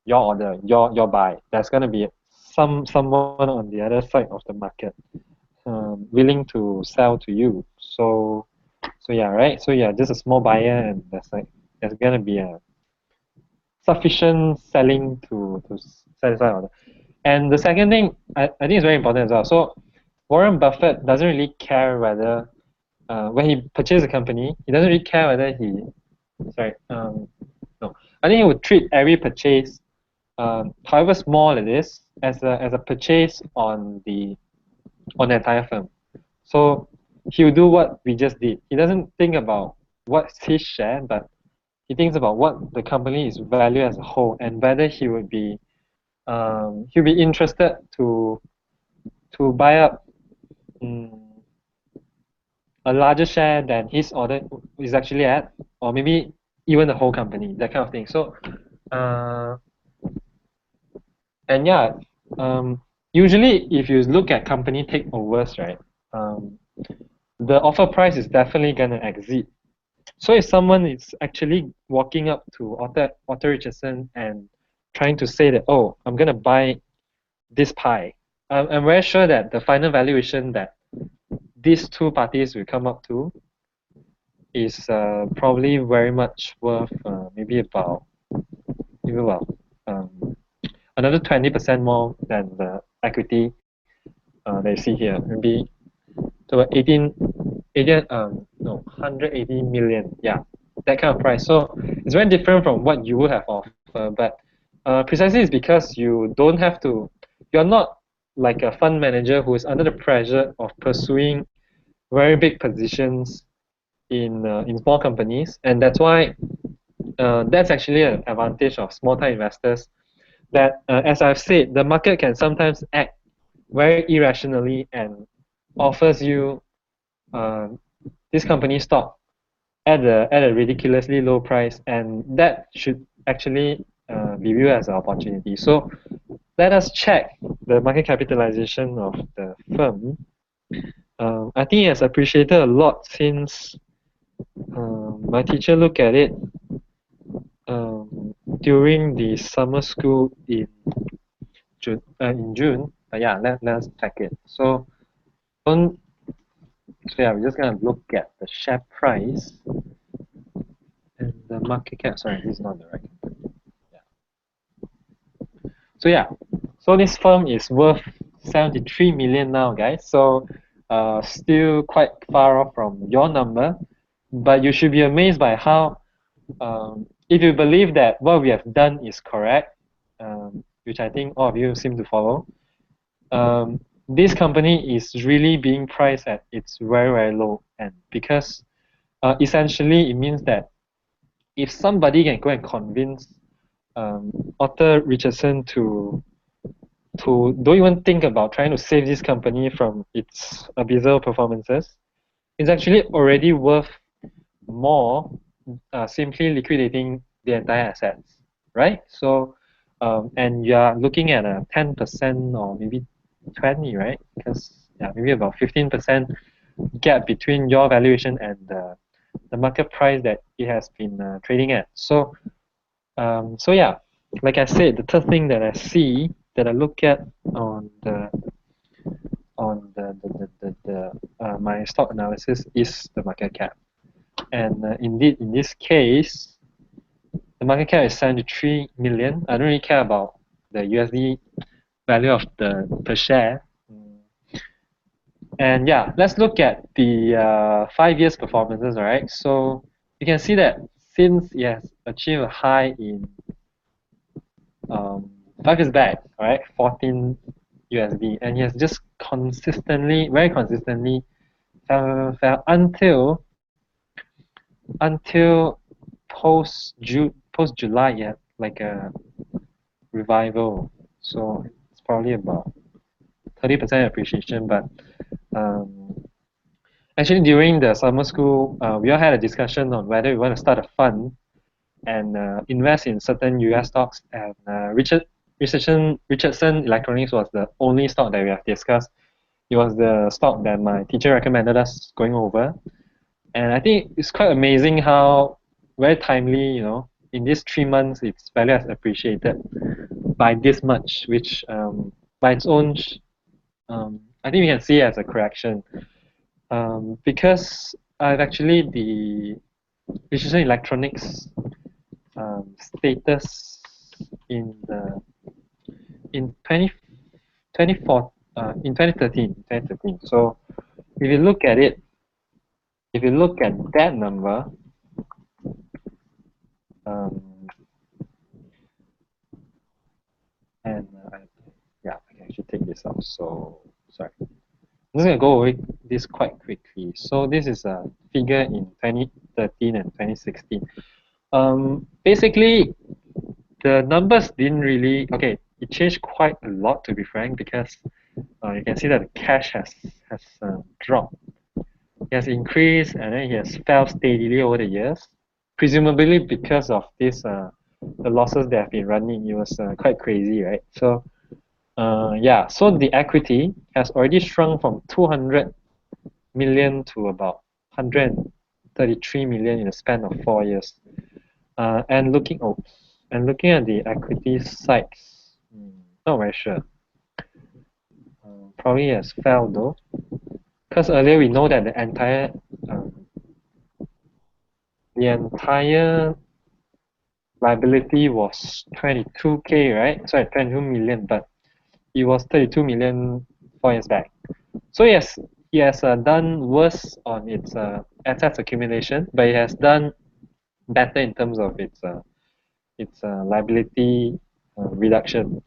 your order, your buy. There's gonna be someone on the other side of the market willing to sell to you. So yeah, right. So yeah, just a small buyer, and there's gonna be a sufficient selling to satisfy order. And the second thing, I think is very important as well. So Warren Buffett doesn't really care whether when he purchases a company, he doesn't really care whether no, I think he would treat every purchase, however small it is, as a purchase on the entire firm. So he'll do what we just did. He doesn't think about what's his share, but he thinks about what the company is valued as a whole, and whether he'll be interested to buy up a larger share than his order is actually at, or maybe even the whole company, that kind of thing. So and yeah, usually if you look at company takeovers, right, the offer price is definitely gonna exceed. So if someone is actually walking up to Arthur Richardson and trying to say that, oh, I'm gonna buy this pie, I'm very sure that the final valuation that these two parties will come up to is probably very much worth maybe about another 20% more than the equity that you see here. Maybe to 180 million, yeah, that kind of price. So it's very different from what you would have offered, but precisely it's because you're not like a fund manager who is under the pressure of pursuing very big positions in small companies, and that's why that's actually an advantage of small-time investors. That as I've said, the market can sometimes act very irrationally and offers you this company stock at a ridiculously low price, and that should actually be viewed as an opportunity. So let us check the market capitalization of the firm. I think it has appreciated a lot since my teacher looked at it during the summer school in June. Yeah, let's check it. So yeah, we're just gonna look at the share price and the market cap. Sorry, this is not the right company. Yeah. So yeah, so this firm is worth 73 million now, guys. So still quite far off from your number, but you should be amazed by how if you believe that what we have done is correct, which I think all of you seem to follow, this company is really being priced at its very, very low end, because essentially it means that if somebody can go and convince Arthur Richardson to don't even think about trying to save this company from its abysmal performances, it's actually already worth more simply liquidating the entire assets, right? So and you are looking at a 10% or maybe 20, right? Because yeah, maybe about 15% gap between your valuation and the market price that it has been trading at. So so yeah, like I said, the third thing that I see, that I look at on my stock analysis, is the market cap. And indeed, in this case, the market cap is 73 million. I don't really care about the USD value of the per share. And yeah, let's look at the 5 years performances, alright? So you can see that since it has achieved a high in 5 years back, alright, 14 USD, and it has just very consistently fell until post July, yeah, like a revival. So it's probably about 30% appreciation. But actually, during the summer school, we all had a discussion on whether we want to start a fund and invest in certain US stocks. And Richardson Electronics was the only stock that we have discussed. it was the stock that my teacher recommended us going over. And I think it's quite amazing how very timely, in these 3 months, its value has appreciated by this much, which by its own, I think we can see it as a correction. Because I've actually the Precision Electronics status in 2013. So if you look at it, if you look at that number, and yeah, I can actually take this out. So sorry, I'm just gonna go over this quite quickly. So this is a figure in 2013 and 2016. Basically, the numbers didn't really, okay, it changed quite a lot, to be frank, because you can see that the cash has dropped. It has increased and then it has fell steadily over the years, presumably because of this the losses that have been running. It was quite crazy, right? So yeah, so the equity has already shrunk from 200 million to about 133 million in the span of 4 years. And looking at the equity sides, not very sure. Probably has fell though, because earlier we know that the entire liability was 22k, right? Sorry, 22 million, but it was 32 million 4 years back. So yes, it has done worse on its assets accumulation, but it has done better in terms of its liability reduction.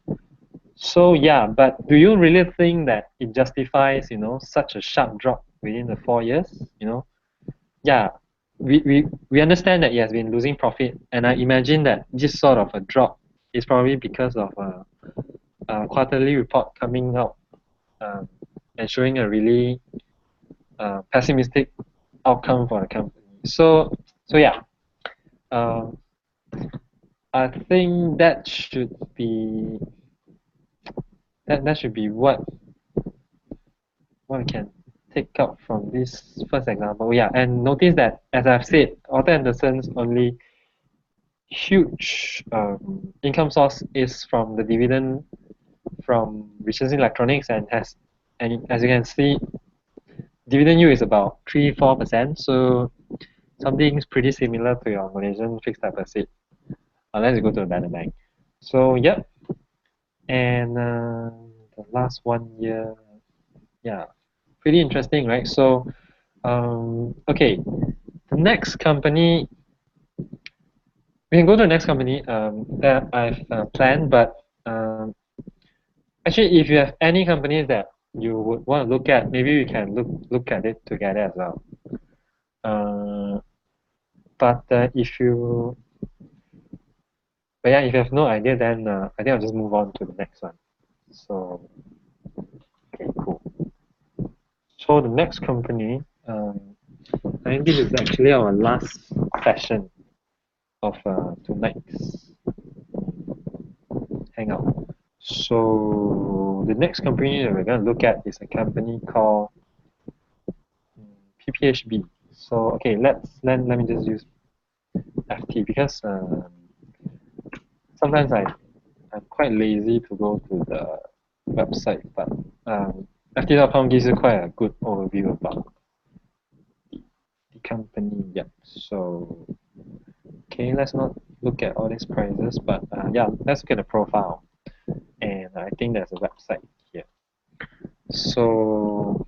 So yeah, but do you really think that it justifies, such a sharp drop within the 4 years? Yeah, we understand that it has been losing profit, and I imagine that this sort of a drop is probably because of a quarterly report coming out and showing a really pessimistic outcome for the company. So yeah, I think that should be what we can take out from this first example. Yeah, and notice that, as I've said, Arthur Andersen's only huge income source is from the dividend from Richardson Electronics, and as you can see, dividend yield is about 3-4%. So something pretty similar to your Malaysian fixed deposit, unless you go to a better bank. So yep, and the last 1 year, yeah, pretty interesting, right? So okay, the next company, we can go to the next company that I've planned, but actually, if you have any companies that you would want to look at, maybe we can look at it together as well. But if you have no idea, then I think I'll just move on to the next one. So okay, cool. So the next company, I think this is actually our last session of tonight's hangout. So the next company that we're going to look at is a company called PPHB. So okay, let me just use FT, because sometimes I'm quite lazy to go to the website, but FT.com gives you quite a good overview about the company. Yep. So okay, let's not look at all these prices, but yeah, let's look at the profile. And I think there's a website here. So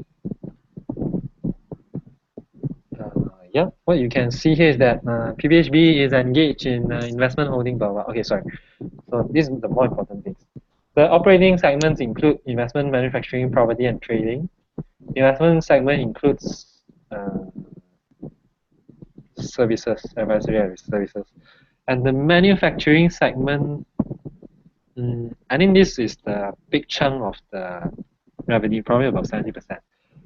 yeah, what you can see here is that PPHB is engaged in investment holding, blah, blah. Okay, sorry. So this is the more important things. The operating segments include investment, manufacturing, property, and trading. The investment segment includes services, advisory services. And the manufacturing segment, I think this is the big chunk of the revenue, probably about 70%.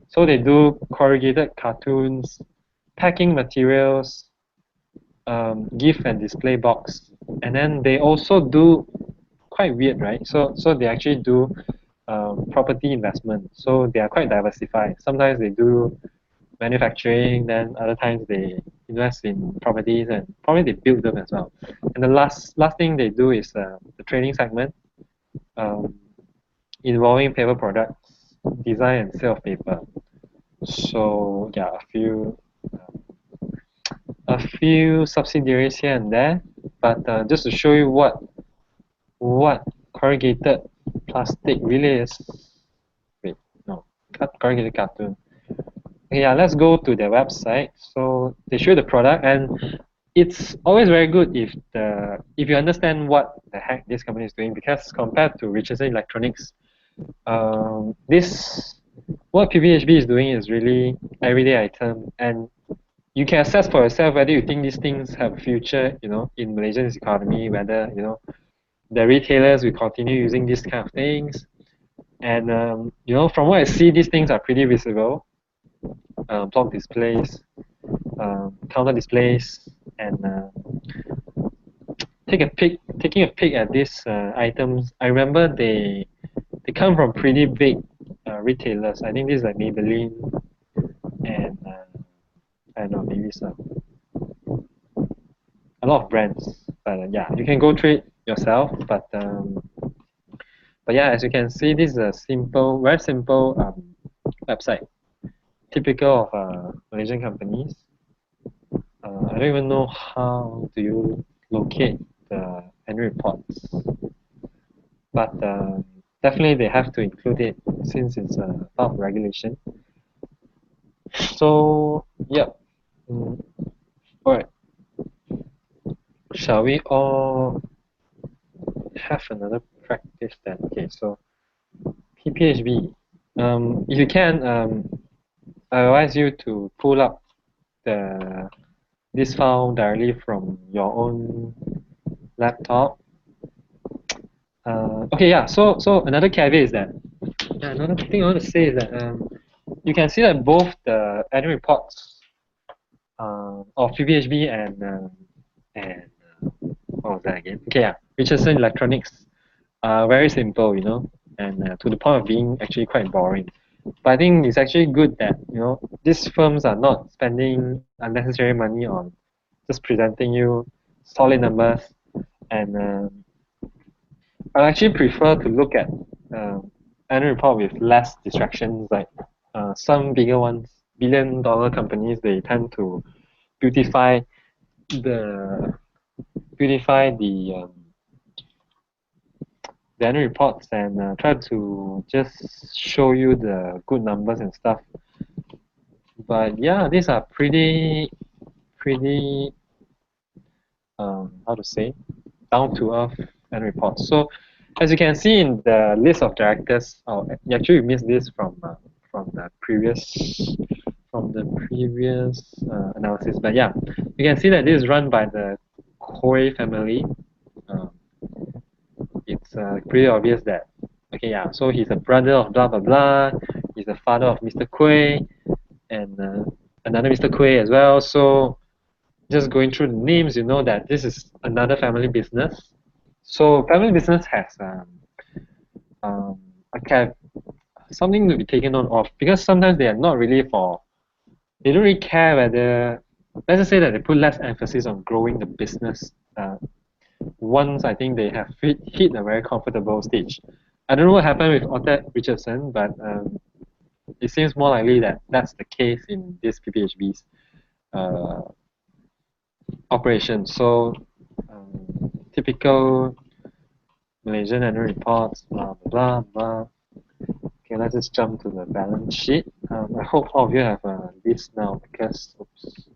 So they do corrugated cartons, packing materials, gift and display box, and then they also do, quite weird, right? So they actually do property investment. So they are quite diversified. Sometimes they do manufacturing, then other times they invest in properties and probably they build them as well. And the last thing they do is the trading segment, um, involving paper products, design and sale of paper. So yeah, a few subsidiaries here and there, but just to show you what corrugated plastic really is. Wait, no, corrugated cartoon. Okay, yeah, let's go to their website. So they show the product, and it's always very good if you understand what the heck this company is doing, because compared to Richardson Electronics, what PPHB is doing is really everyday item, and you can assess for yourself whether you think these things have a future, in Malaysia's economy, whether the retailers will continue using these kind of things. And from what I see, these things are pretty visible. Block displays, counter displays, and taking a peek at these items. I remember they come from pretty big retailers. I think this is like Maybelline and I don't know, maybe a lot of brands. But yeah, you can go through it yourself. But yeah, as you can see, this is a very simple website, typical of Malaysian companies. I don't even know how do you locate the annual reports, but definitely they have to include it since it's a part of regulation. So yeah, all right. Shall we all have another practice then? Okay, so PPHB. If you can, I advise you to pull up this file directly from your own laptop. Okay, yeah. So another caveat is that another thing I want to say is that you can see that both the annual reports of PPHB and what was that again? Okay, yeah, Richardson Electronics are very simple, and to the point of being actually quite boring. But I think it's actually good that these firms are not spending unnecessary money on just presenting you solid numbers, and I actually prefer to look at annual report with less distractions. Like some bigger ones, billion-dollar companies, they tend to beautify the annual reports and try to just show you the good numbers and stuff. But yeah, these are pretty how to say, down to earth annual reports. So as you can see in the list of directors, actually we missed this from the previous analysis. But yeah, you can see that this is run by the Koy family. It's pretty obvious that, okay, yeah, so he's a brother of blah blah blah, he's the father of Mr. Koy, and another Mr. Koy as well. So just going through the names, you know that this is another family business. So family business has something to be taken note of, because sometimes they are not really they don't really care whether, let's just say that they put less emphasis on growing the business once I think they have hit a very comfortable stage. I don't know what happened with Otted Richardson, but it seems more likely that that's the case in this PPHB's operation. So typical Malaysian annual reports, blah blah blah. Okay, let's just jump to the balance sheet. I hope all of you have this now, because oops,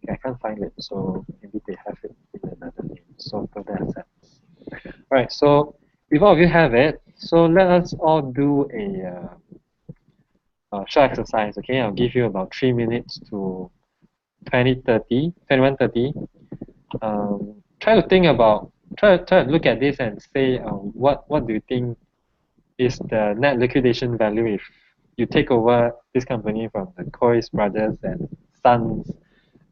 okay, I can't find it, so maybe they have it in another name. So total assets. Alright, so if all of you have it, so let us all do a short exercise. Okay, I'll give you about 3 minutes to 21:30. Try to look at this and say what do you think is the net liquidation value if you take over this company from the Koy's brothers and sons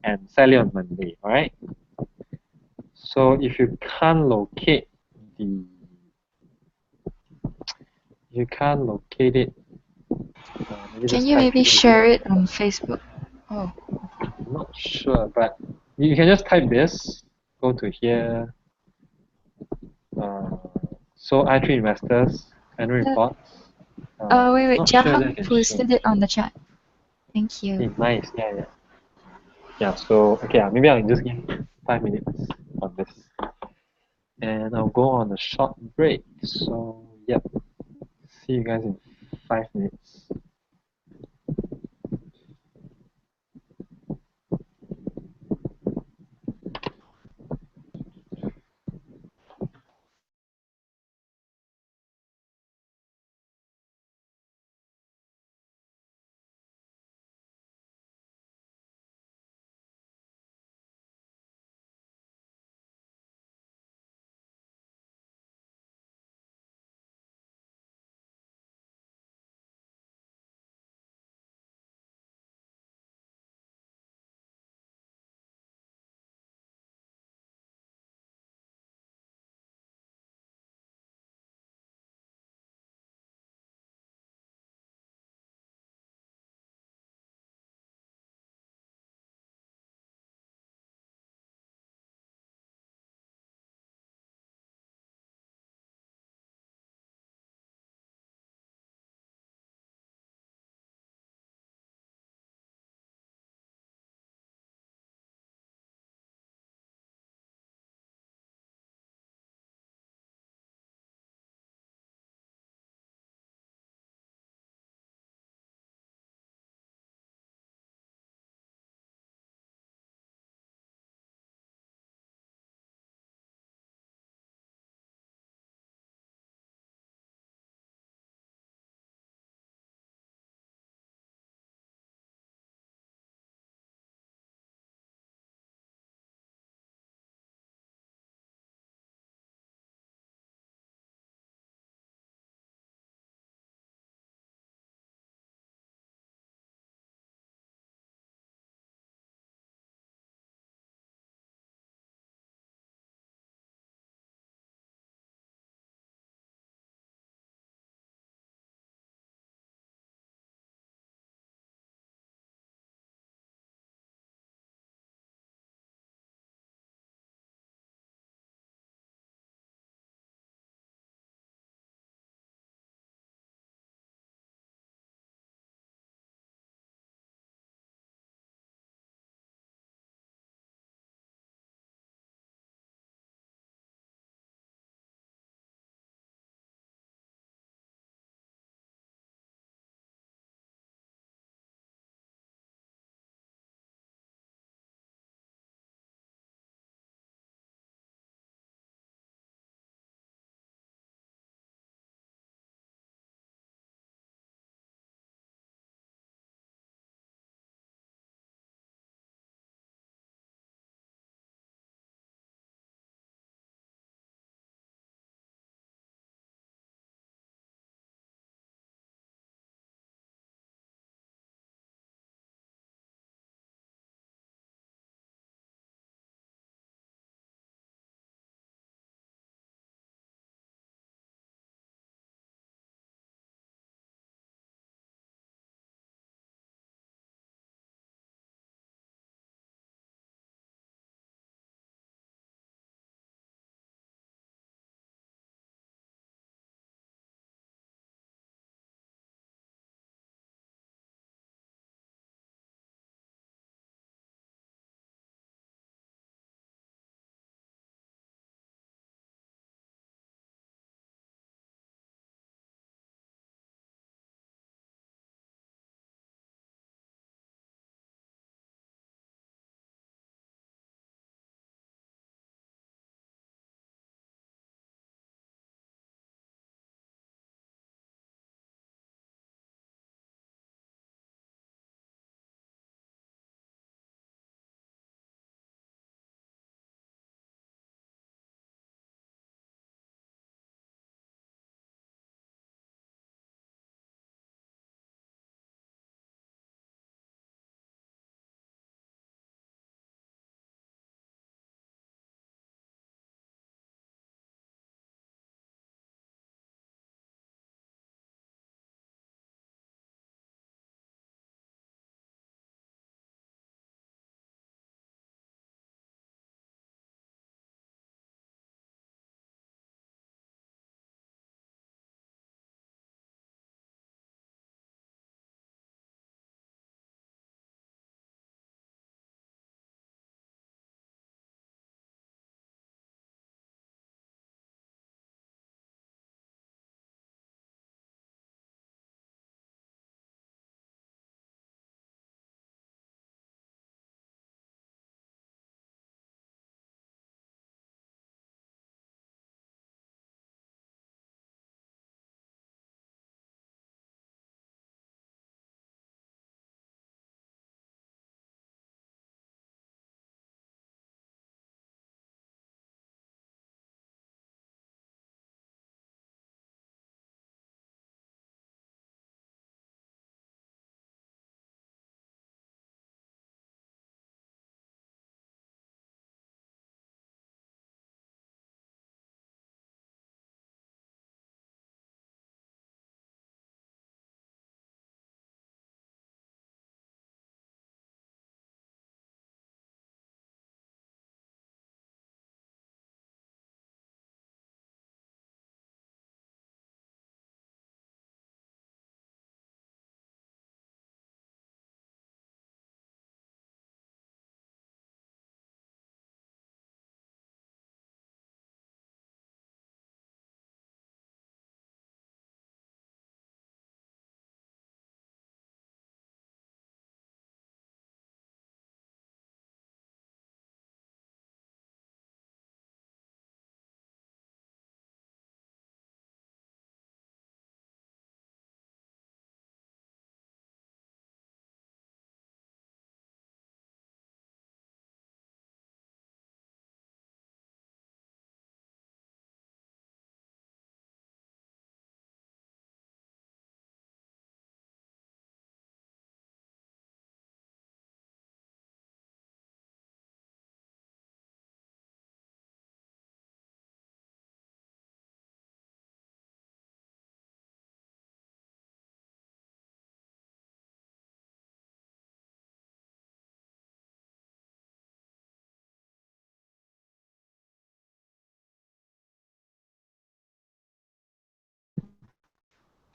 and sell it on Monday. All right. So if you can't locate you can't locate it, maybe Can just you type maybe it share it on Facebook? Oh, I'm not sure, but you can just type this, go to here, so i3 Investors, annual reports. wait, Not sure Jiahang that can show. posted it on the chat. Thank you. Nice, yeah. Yeah, so, okay, maybe I'll just give 5 minutes on this. And I'll go on a short break. So, yep. See you guys in 5 minutes.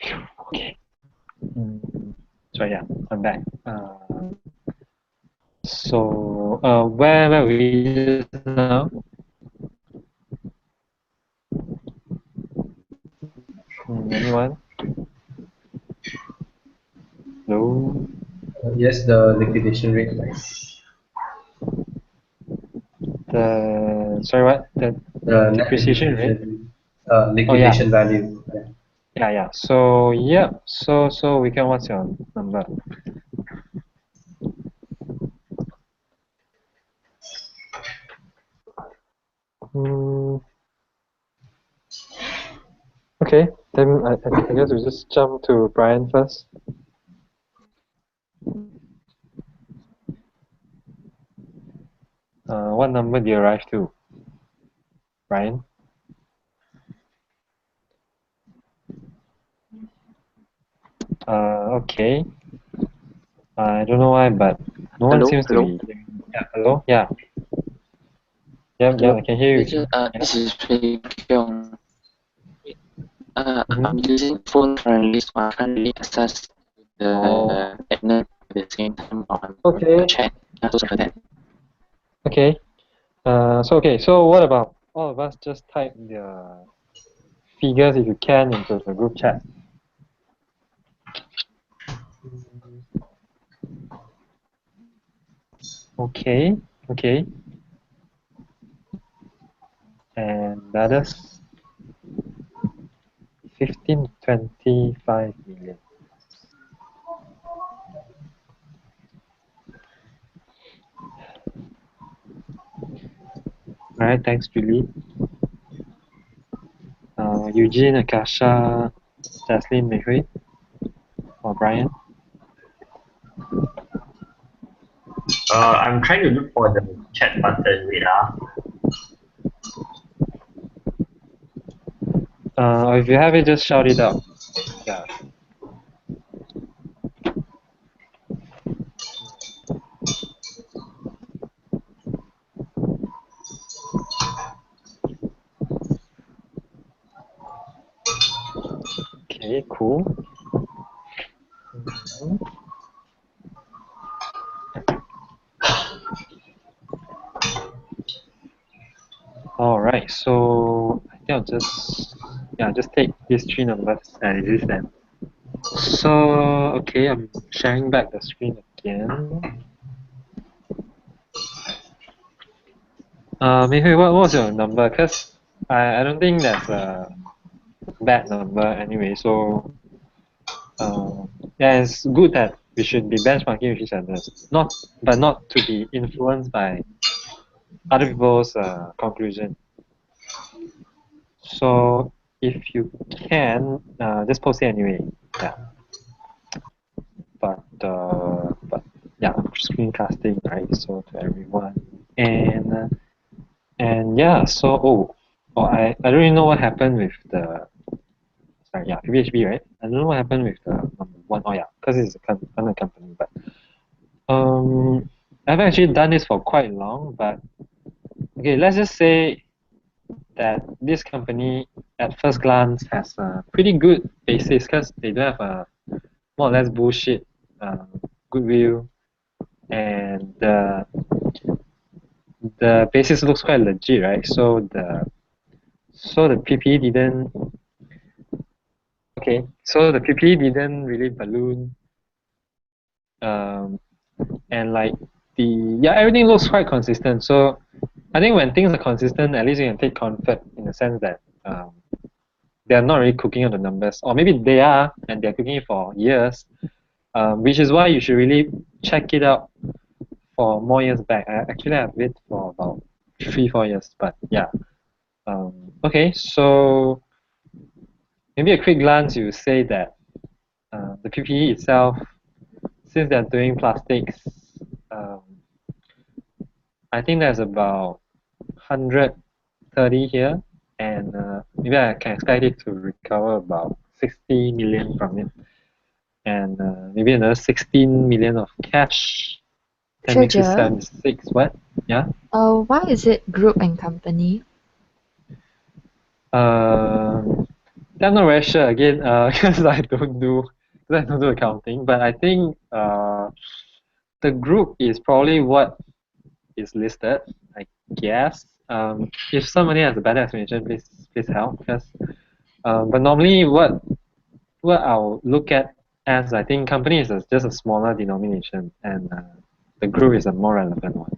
Okay. So yeah, I'm back. So where were we just now? Anyone? No. Yes, the liquidation rate, right? The sorry, what? The The net depreciation rate? Oh yeah, liquidation value. Yeah. yeah. So yeah. So we can. What's your number? Hmm. Okay, then I guess we just jump to Brian first. What number do you arrive to, Brian? Okay. I don't know why, but no one Hello, seems to hello, be. Yeah. Hello. Yeah. Yeah. Yeah. hello. I can hear This you. is this is Pei Kyung. Mm-hmm. I'm using phone currently, so I can't really access Oh. the internet at the same time on the Okay. chat. So sorry for that. Okay. So what about all of us just type the figures if you can into the group chat? Okay. Okay. And the others 15 to 25 million. All right. Thanks, Julie. Eugene, Akasha, Jaslyn, Mei Hui, or Brian. I'm trying to look for the chat button. Wait, If you have it, just shout it out. Yeah. Okay, cool. All right, so I think I'll just take these three numbers and use them. So okay, I'm sharing back the screen again. Mei Hui, what was your number? Cause I don't think that's a bad number anyway. So yeah, it's good that we should be benchmarking with each other, not to be influenced by other people's conclusion. So if you can, just post it anyway. Yeah. But yeah, I'm screencasting, right? So to everyone, and yeah. So I don't really know what happened with the sorry, yeah, PHB, right? I don't know what happened with the number one. Oh yeah, because it's another company. But I've actually done this for quite long. But okay, let's just say that this company at first glance has a pretty good basis because they do have a more or less bullshit goodwill, and the basis looks quite legit, right? So the PPE didn't okay. So the PPE didn't really balloon, um, and like everything looks quite consistent. So I think when things are consistent, at least you can take comfort in the sense that they are not really cooking on the numbers, or maybe they are and they're cooking it for years, which is why you should really check it out for more years back. I actually have it for about 3-4 years, but yeah. Okay, so maybe a quick glance, you say that the PPE itself, since they're doing plastics, um, I think there's about 130 here, and maybe I can expect it to recover about 60 million from it, and maybe another 16 million of cash. That makes it Treasure, 76. What? Yeah. why is it group and company? Uh, I'm not very sure again, because I don't do accounting, but I think the group is probably what is listed, I guess. If somebody has a better explanation, please help. Because but normally what I'll look at as, I think company is just a smaller denomination, and the group is a more relevant one.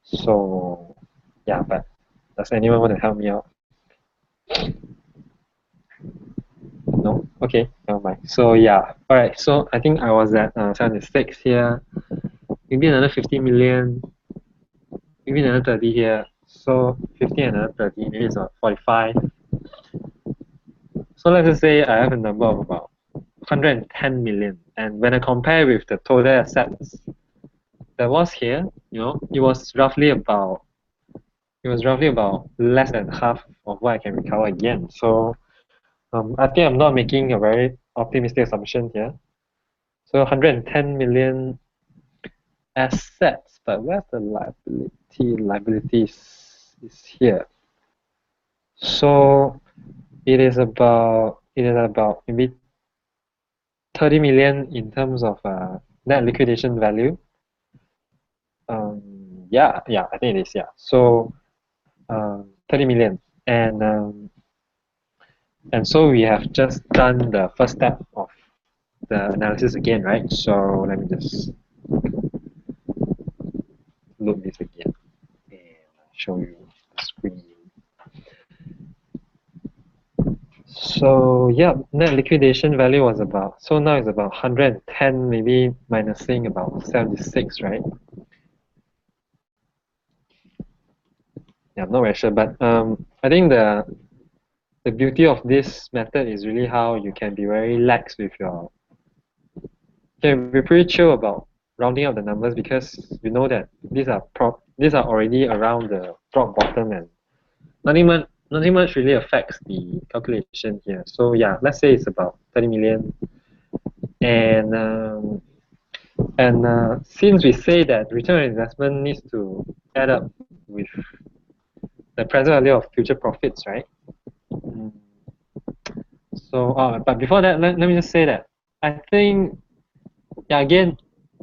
So yeah, but does anyone want to help me out? No? Okay, never mind. So yeah, alright, so I think I was at 76 here, maybe another 50 million, maybe another 30 here, so 50 and another 30, maybe it's about 45. So let's just say I have a number of about 110 million, and when I compare with the total assets that was here, it was roughly about less than half of what I can recover again. So I think I'm not making a very optimistic assumption here. So 110 million assets, but where's the liability? Liabilities is here. So it is about maybe 30 million in terms of net liquidation value. Yeah, I think it is, yeah. So 30 million, and so we have just done the first step of the analysis again, right? So let me just load this again and show you the screen. So yeah, net liquidation value was about, so now it's about 110, maybe minusing about 76, right? Yeah, I'm not very sure, but I think the beauty of this method is really how you can be very lax with your, can be pretty chill about rounding up the numbers, because you know that these are already around the rock bottom, and nothing much really affects the calculation here. So yeah, let's say it's about 30 million, and since we say that return on investment needs to add up with the present value of future profits, right? So but before that, let me just say that I think, yeah, again,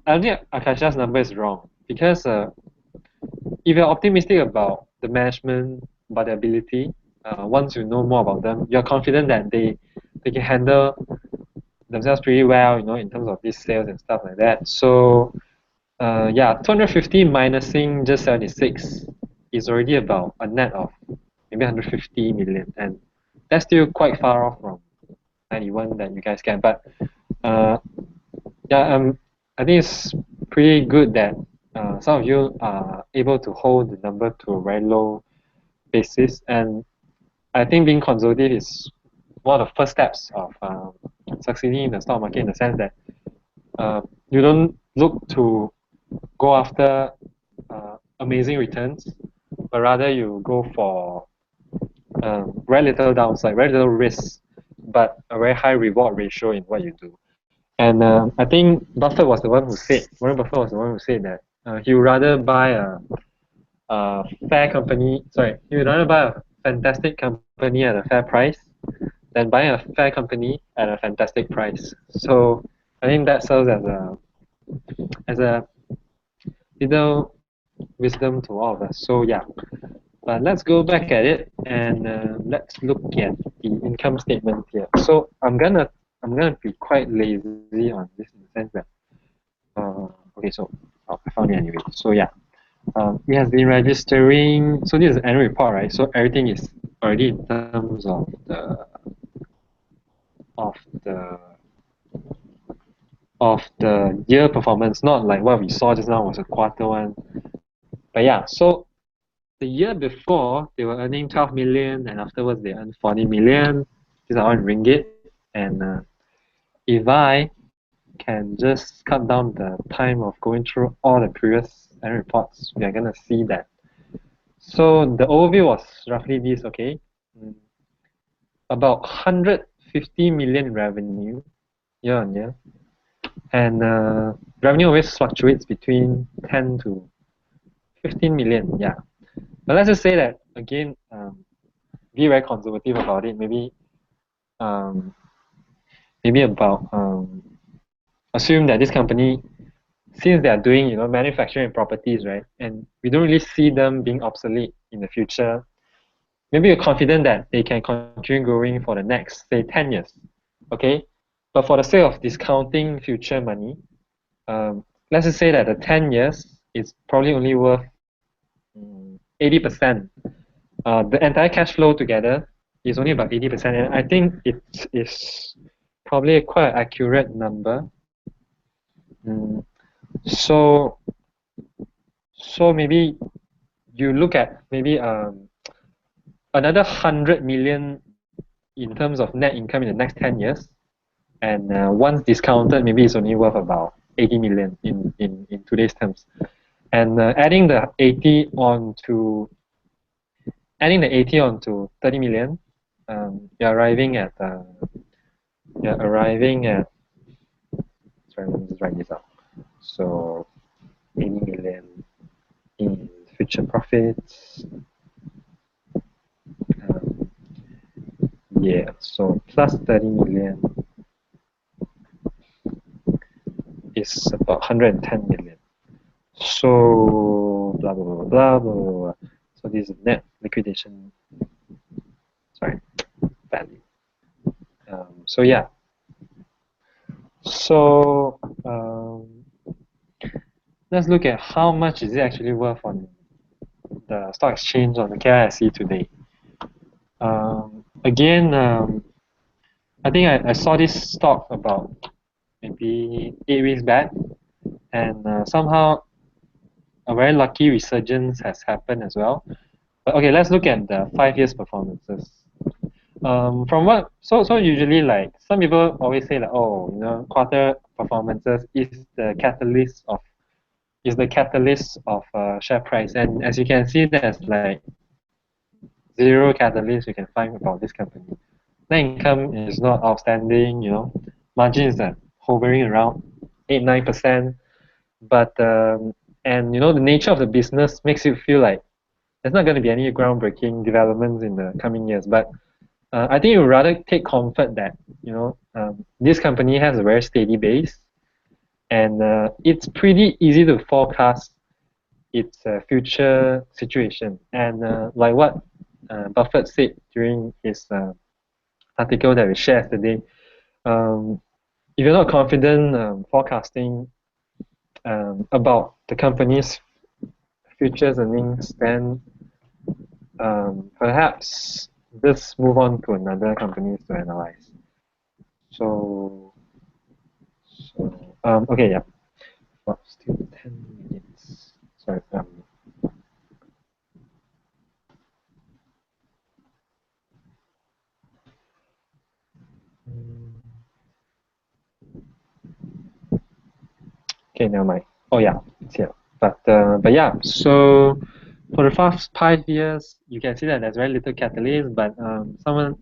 I think Akasha's number is wrong, because if you're optimistic about the management, about the ability, once you know more about them, you're confident that they can handle themselves pretty well, in terms of these sales and stuff like that. So yeah, 250 minusing just 76 is already about a net of maybe 150 million, and that's still quite far off from 91 that you guys get. But yeah, I think it's pretty good that some of you are able to hold the number to a very low basis, and I think being conservative is one of the first steps of succeeding in the stock market, in the sense that you don't look to go after amazing returns, but rather you go for very little downside, very little risk, but a very high reward ratio in what you do. And I think Warren Buffett was the one who said that he would rather buy a fair company. Sorry, he would rather buy a fantastic company at a fair price than buying a fair company at a fantastic price. So I think that serves as a little wisdom to all of us. So yeah, but let's go back at it, and let's look at the income statement here. So I'm gonna be quite lazy on this, in the sense that okay, so I found it anyway. So yeah, it has been registering. So this is annual report, right? So everything is already in terms of the year performance, not like what we saw just now was a quarter one. But yeah, so the year before they were earning 12 million, and afterwards they earned 40 million. These are all in ringgit. And if I can just cut down the time of going through all the previous annual reports, we are gonna see that. So the overview was roughly this, okay? About 150 million revenue year on year, and revenue always fluctuates between 10 to 15 million, yeah. But let's just say that again, be very conservative about it. Maybe maybe about assume that this company, since they are doing manufacturing properties, right, and we don't really see them being obsolete in the future, maybe you're confident that they can continue growing for the next, say, 10 years, okay? But for the sake of discounting future money, let's just say that the 10 years is probably only worth 80%. The entire cash flow together is only about 80%, and I think it is probably quite an accurate number. So maybe you look at maybe another 100 million in terms of net income in the next 10 years, and once discounted, maybe it's only worth about 80 million in today's terms. And adding the 80 onto 30 million, you're arriving at sorry, let me just write this out. So 80 million in future profits. Yeah, so plus 30 million is about 110 million. So blah blah blah blah blah blah. So this is net liquidation. Sorry, value. So yeah. So let's look at how much is it actually worth on the stock exchange on the KISE today. Again, I think I saw this stock about maybe 8 weeks back, and somehow a very lucky resurgence has happened as well. But okay, let's look at the 5 years performances. From what so usually, like, some people always say that, oh, quarter performances is the catalyst of share price, and as you can see, there's like zero catalyst you can find about this company. Net income is not outstanding, margins are hovering around 8-9%, but and the nature of the business makes you feel like there's not going to be any groundbreaking developments in the coming years. But I think you would rather take comfort that this company has a very steady base, and it's pretty easy to forecast its future situation. And like what Buffett said during his article that we shared yesterday, if you're not confident forecasting about the company's future earnings, then perhaps just move on to another company to analyze. So okay, yeah. Well, still 10 minutes. Sorry. Okay, never mind. Oh yeah, it's here. But yeah. So for the past 5 years, you can see that there's very little catalyst, but the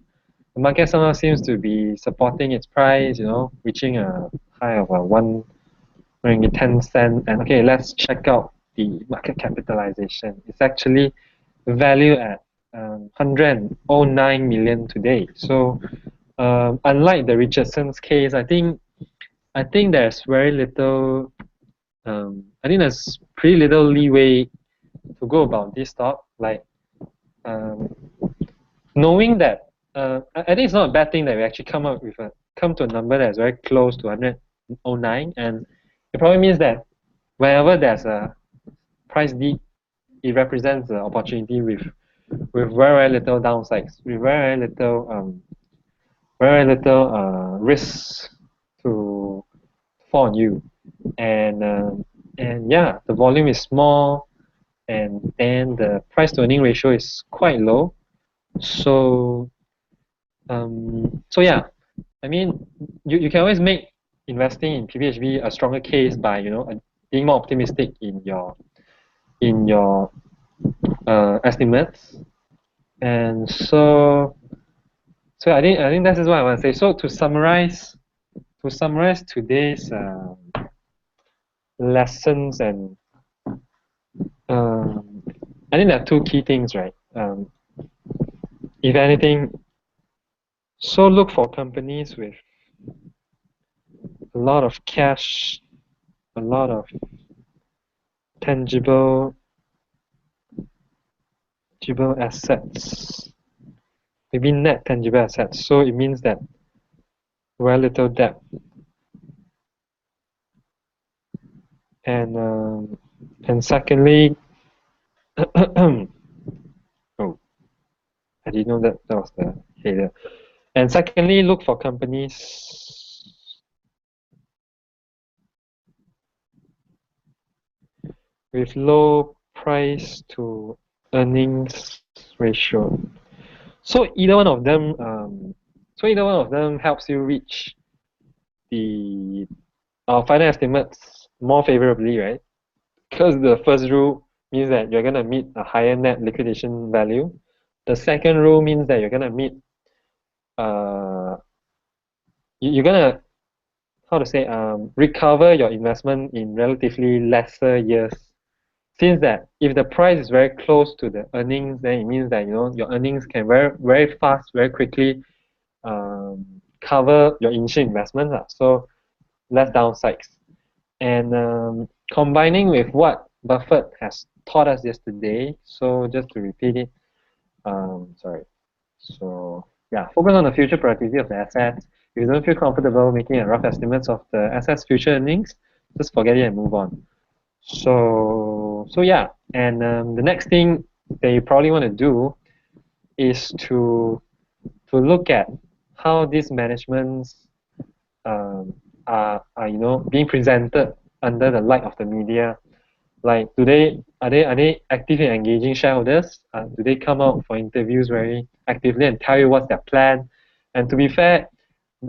market somehow seems to be supporting its price, reaching a high of 1.10. And okay, let's check out the market capitalization. It's actually valued at 109 million today. So unlike the Richardson's case, I think there's very little. I think there's pretty little leeway to go about this stock. Like, knowing that, I think it's not a bad thing that we actually come to a number that's very close to 109, and it probably means that whenever there's a price dip, it represents an opportunity with very little downsides, with very little risk to fall on you, and yeah, the volume is small, and the price to earning ratio is quite low. So yeah, I mean, you can always make investing in PPHB a stronger case by being more optimistic in your estimates. And so I think that is what I want to say. So to summarize today's lessons, and I think there are two key things, right? If anything, So look for companies with a lot of cash, a lot of tangible assets, maybe net tangible assets. So it means that very little debt. And secondly, oh, I didn't know that was the header. And secondly, look for companies with low price to earnings ratio. So either one of them helps you reach the final estimates more favorably, right? Because the first rule means that you're gonna meet a higher net liquidation value. The second rule means that you're gonna meet you're gonna recover your investment in relatively lesser years. Since that if the price is very close to the earnings, then it means that your earnings can very fast, very quickly cover your initial investment. So less downsides. And combining with what Buffett has taught us yesterday, so just to repeat it, focus on the future productivity of the assets. If you don't feel comfortable making a rough estimates of the assets' future earnings, just forget it and move on. And the next thing that you probably want to do is to look at how these managements are being presented under the light of the media. Like, are they actively engaging shareholders? Do they come out for interviews very actively and tell you what's their plan? And to be fair,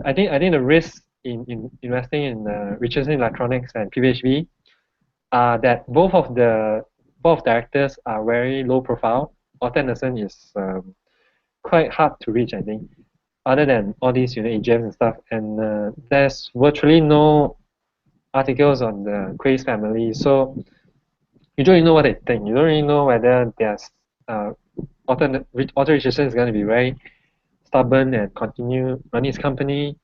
I think the risk in investing in Richardson Electronics and PPHB are that both directors are very low profile. Arthur Andersen is quite hard to reach, I think, other than all these AGMs and stuff. And there's virtually no articles on the Quays family, so you don't really know what they think. You don't really know whether there's Arthur Richardson is going to be very stubborn and continue running his company.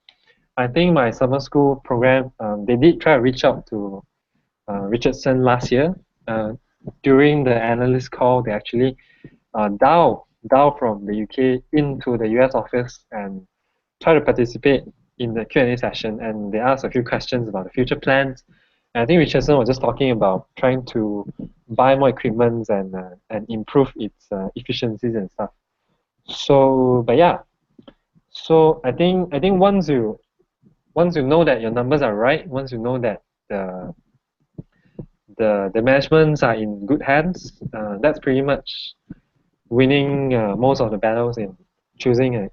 I think my summer school program, they did try to reach out to Richardson last year. During the analyst call, they actually dial from the UK into the US office and try to participate in the Q&A session, and they asked a few questions about the future plans. And I think Richardson was just talking about trying to buy more equipment and improve its efficiencies and stuff. So I think once you know that your numbers are right, once you know that the managements are in good hands, that's pretty much winning most of the battles in choosing a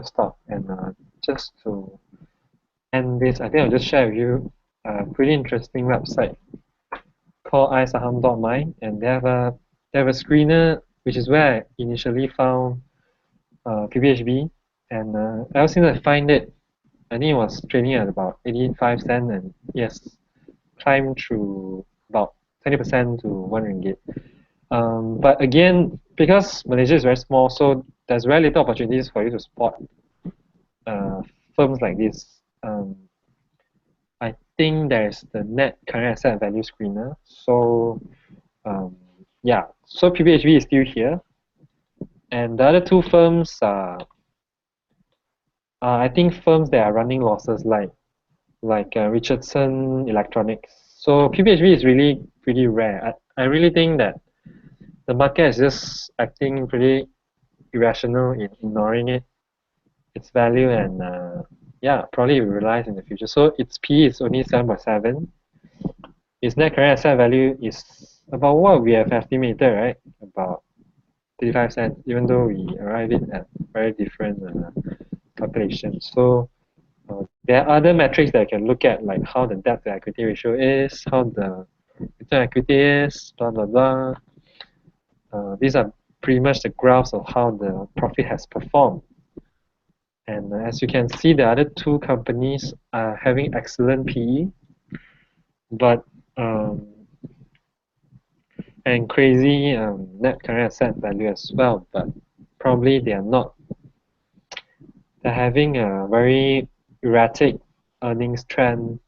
stock. And just to end this, I think I'll just share with you a pretty interesting website called isaham.my, and they have a screener, which is where I initially found PPHB. And ever since I find it, I think it was trading at about 85 cents, and yes, climbed through about 20% to 1 ringgit. But again, because Malaysia is very small, so there's very little opportunities for you to spot firms like this. I think there's the net current asset value screener. So so PPHB is still here, and the other two firms are I think firms that are running losses, like Richardson Electronics. So PPHB is really pretty rare. I really think that the market is just acting pretty irrational in ignoring its value, and probably will realize in the future. So its PE is only 7.7. Its net current asset value is about what we have estimated, right? About 35 cents, even though we arrived at very different calculations. So there are other metrics that I can look at, like how the debt to equity ratio is, how the return equity is, blah blah blah. These are pretty much the graphs of how the profit has performed. And as you can see, the other two companies are having excellent PE, but and crazy net current asset value as well, but probably they are not they're having a very erratic earnings trend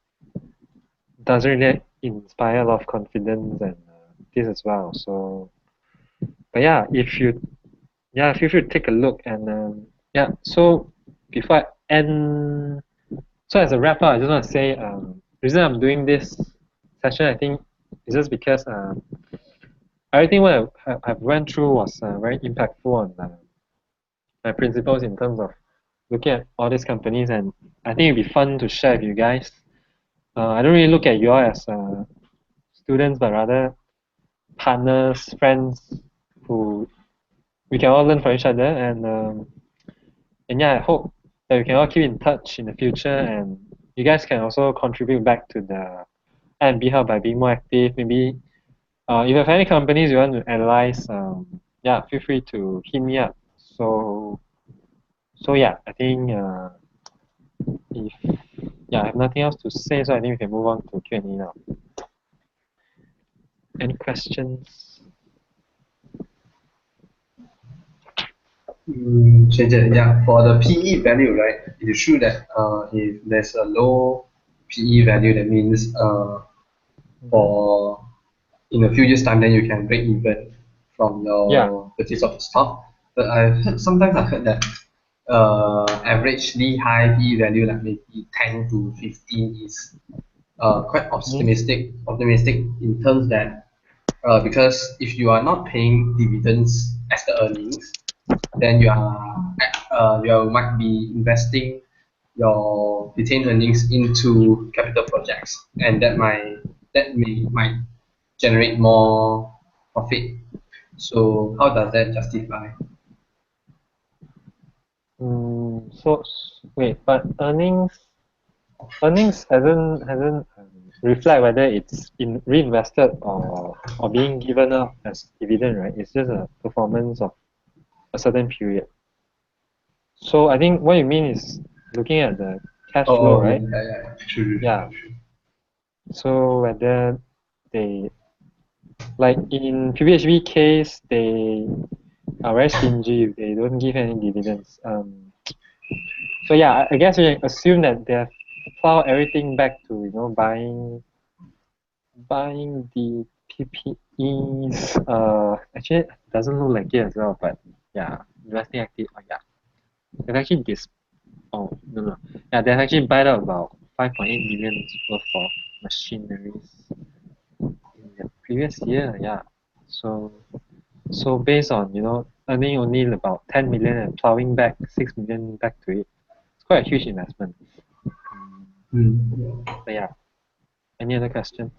doesn't really inspire a lot of confidence and this as well. So, but yeah, if you feel free to take a look and yeah. So before I end, so as a wrap up, I just want to say the reason I'm doing this session, I think, is just because everything what I've went through was very impactful on my principles in terms of looking at all these companies, and I think it'd be fun to share with you guys. I don't really look at you all as students, but rather partners, friends who we can all learn from each other, and yeah, I hope that we can all keep in touch in the future, and you guys can also contribute back to the R&B Hub by being more active. Maybe if you have any companies you want to analyze, yeah, feel free to hit me up. So yeah, I think if I have nothing else to say, so I think we can move on to Q&A now. Any questions? Yeah, for the PE value, right? It is true that if there's a low PE value, that means for in a few years time, then you can break even from your purchase of the stock. But sometimes I've heard that averagely high PE value, like maybe 10 to 15, is quite optimistic in terms that because if you are not paying dividends as the earnings, then you might be investing your retained earnings into capital projects, and might generate more profit. So how does that justify? So wait, but earnings hasn't reflect whether it's reinvested or being given out as dividend, right? It's just a performance of a certain period. So I think what you mean is looking at the cash flow, right? True. So whether they, like in PBHB case, they are very stingy. They don't give any dividends. So yeah, I guess we can assume that they have plowed everything back to buying the PPEs. Actually, it doesn't look like it as well, but yeah, investing active. Oh yeah, they've actually no. Yeah, they've actually bought out about 5.8 million worth of machineries in the previous year. Yeah, so based on earning only about 10 million and plowing back 6 million back to it, it's quite a huge investment. But yeah, any other questions?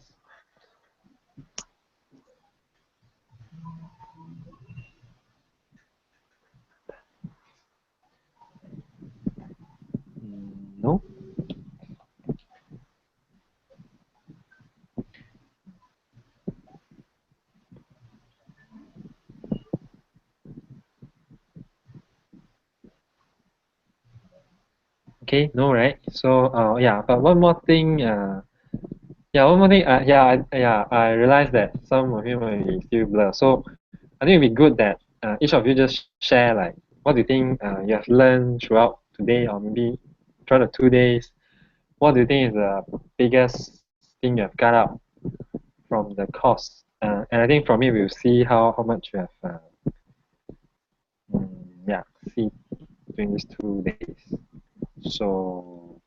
No? Okay, no, right? So yeah, but one more thing, I realized that some of you might be still blur. So I think it'd be good that each of you just share like what do you think you have learned throughout today, or maybe throughout the 2 days. What do you think is the biggest thing you have got out from the course? And I think from it we'll see how much you have see during these 2 days. So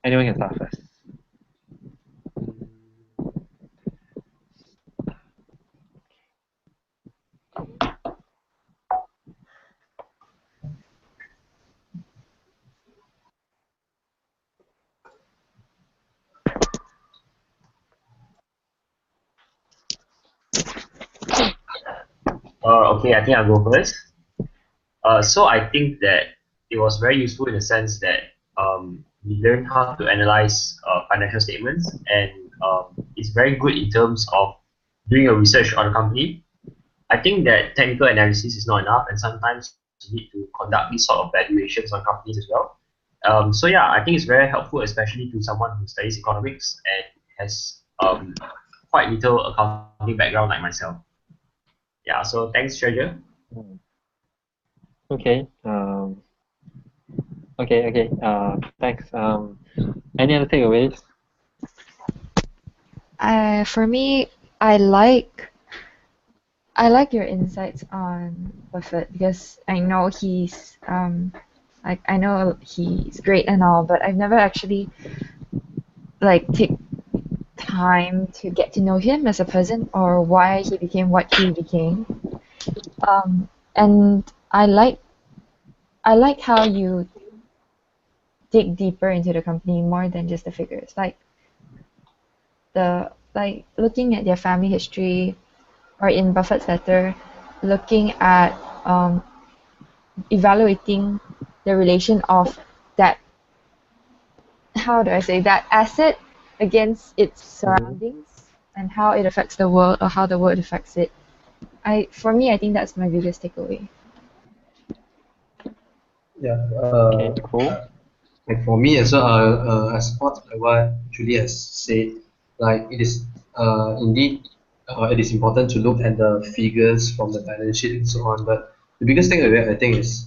anyone can start first. Okay, I think I'll go first. So I think that it was very useful in the sense that we learned how to analyze financial statements, and it's very good in terms of doing your research on a company. I think that technical analysis is not enough, and sometimes you need to conduct these sort of valuations on companies as well. So yeah, I think it's very helpful, especially to someone who studies economics and has quite little accounting background like myself. Yeah, so thanks, Treasure. Okay. Okay. Thanks. Any other takeaways? For me, I like I like your insights on Buffett because I know he's like I know he's great and all, but I've never actually like take time to get to know him as a person or why he became what he became. And I like how you dig deeper into the company more than just the figures. Like looking at their family history, or in Buffett's letter, looking at evaluating the relation of that, how do I say, that asset against its Mm-hmm. surroundings and how it affects the world or how the world affects it. For me, I think that's my biggest takeaway. Yeah. Okay, cool. Like for me as well, I support what Julie has said. Like it is indeed it is important to look at the figures from the balance sheet and so on. But the biggest thing of it, I think, is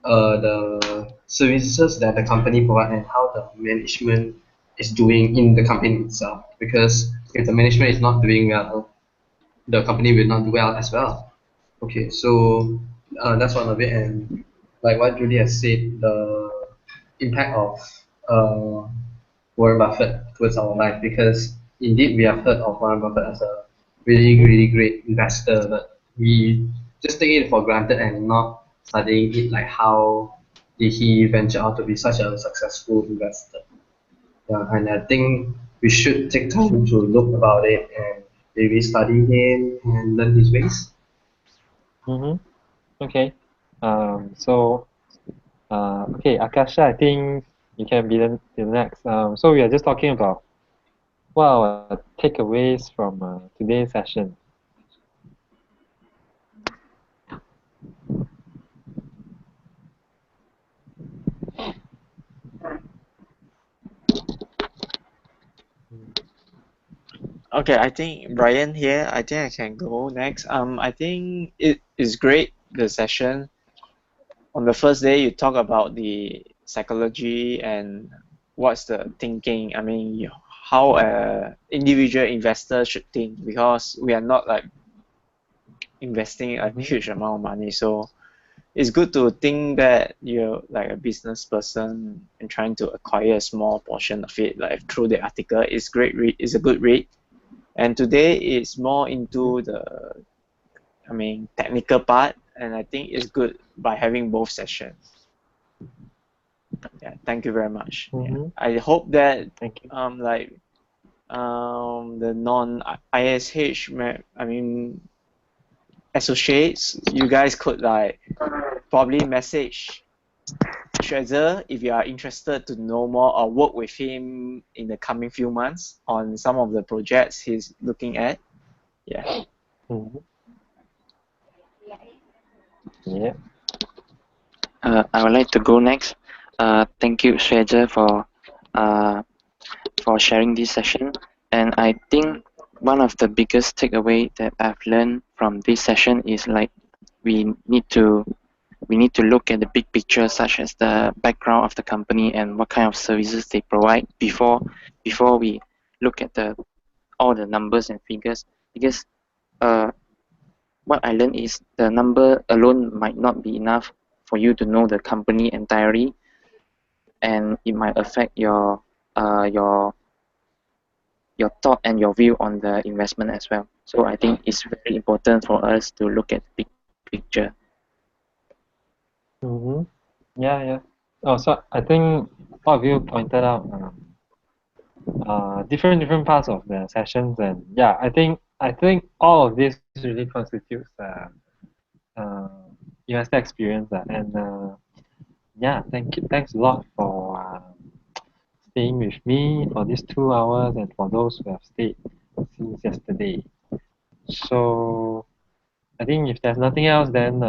the services that the company provide and how the management is doing in the company itself. Because if the management is not doing well, the company will not do well as well. Okay, so that's one of it, and like what Julie has said, the impact of uh, Warren Buffett towards our life, because indeed we have heard of Warren Buffett as a really great investor, but we just take it for granted and not studying it like how did he venture out to be such a successful investor. Yeah, and I think we should take time to look about it and maybe study him and learn his ways. Mm-hmm. Okay. So, okay, Akasha, I think you can be the next. So we are just talking about what are our takeaways from today's session. Okay, I think Brian here. I think I can go next. I think it is great, the session. On the first day, you talk about the psychology and what's the thinking. I mean, how a individual investor should think, because we are not like investing a Mm-hmm. huge amount of money. So it's good to think that you're like a business person and trying to acquire a small portion of it, like through the article. It's great read. It's a good read. And today it's more into the, I mean, technical part, and I think it's good by having both sessions. Yeah, thank you very much. Yeah, Mm-hmm. I hope that Thank you. like the non ISH, I mean associates, you guys could like probably message Treasure if you are interested to know more or work with him in the coming few months on some of the projects he's looking at. Yeah. Mm-hmm. Yeah. I would like to go next. Thank you, Shreja, for sharing this session. And I think one of the biggest takeaway that I've learned from this session is like we need to we need to look at the big picture, such as the background of the company and what kind of services they provide before we look at the all the numbers and figures. Because uh, what I learned is the number alone might not be enough for you to know the company entirely, and it might affect uh, your your thought and your view on the investment as well. So I think it's very important for us to look at the big picture. Mm-hmm. Yeah. Oh, so I think all of you pointed out different parts of the sessions, and yeah, I think all of this really constitutes uh, investor experience, and yeah, thanks a lot for staying with me for these 2 hours, and for those who have stayed since yesterday. So I think if there's nothing else, then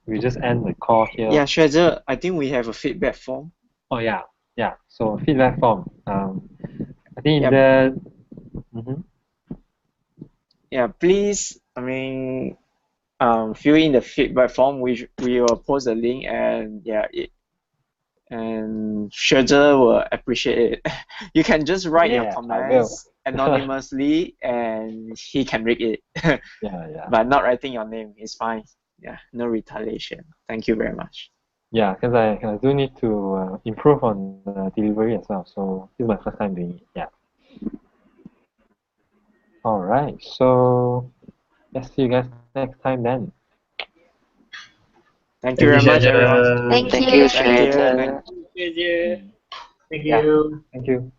we just end the call here. Yeah, Treasure, I think we have a feedback form. Oh yeah. So feedback form. I think in Yeah, the mm-hmm. yeah, please, I mean, fill in the feedback form, which we will post the link, and yeah, and Shirzer will appreciate it. You can just write your Yeah, I will. comments anonymously and he can read it. Yeah. But not writing your name is fine. Yeah, no retaliation. Thank you very much. Yeah, because I do need to improve on the delivery as well. So this is my first time doing it. Yeah. All right. So let's see you guys next time then. Thank you very much, everyone. Thank Thank you. you, Thank you. Shweta. Thank Yeah. you. Thank you.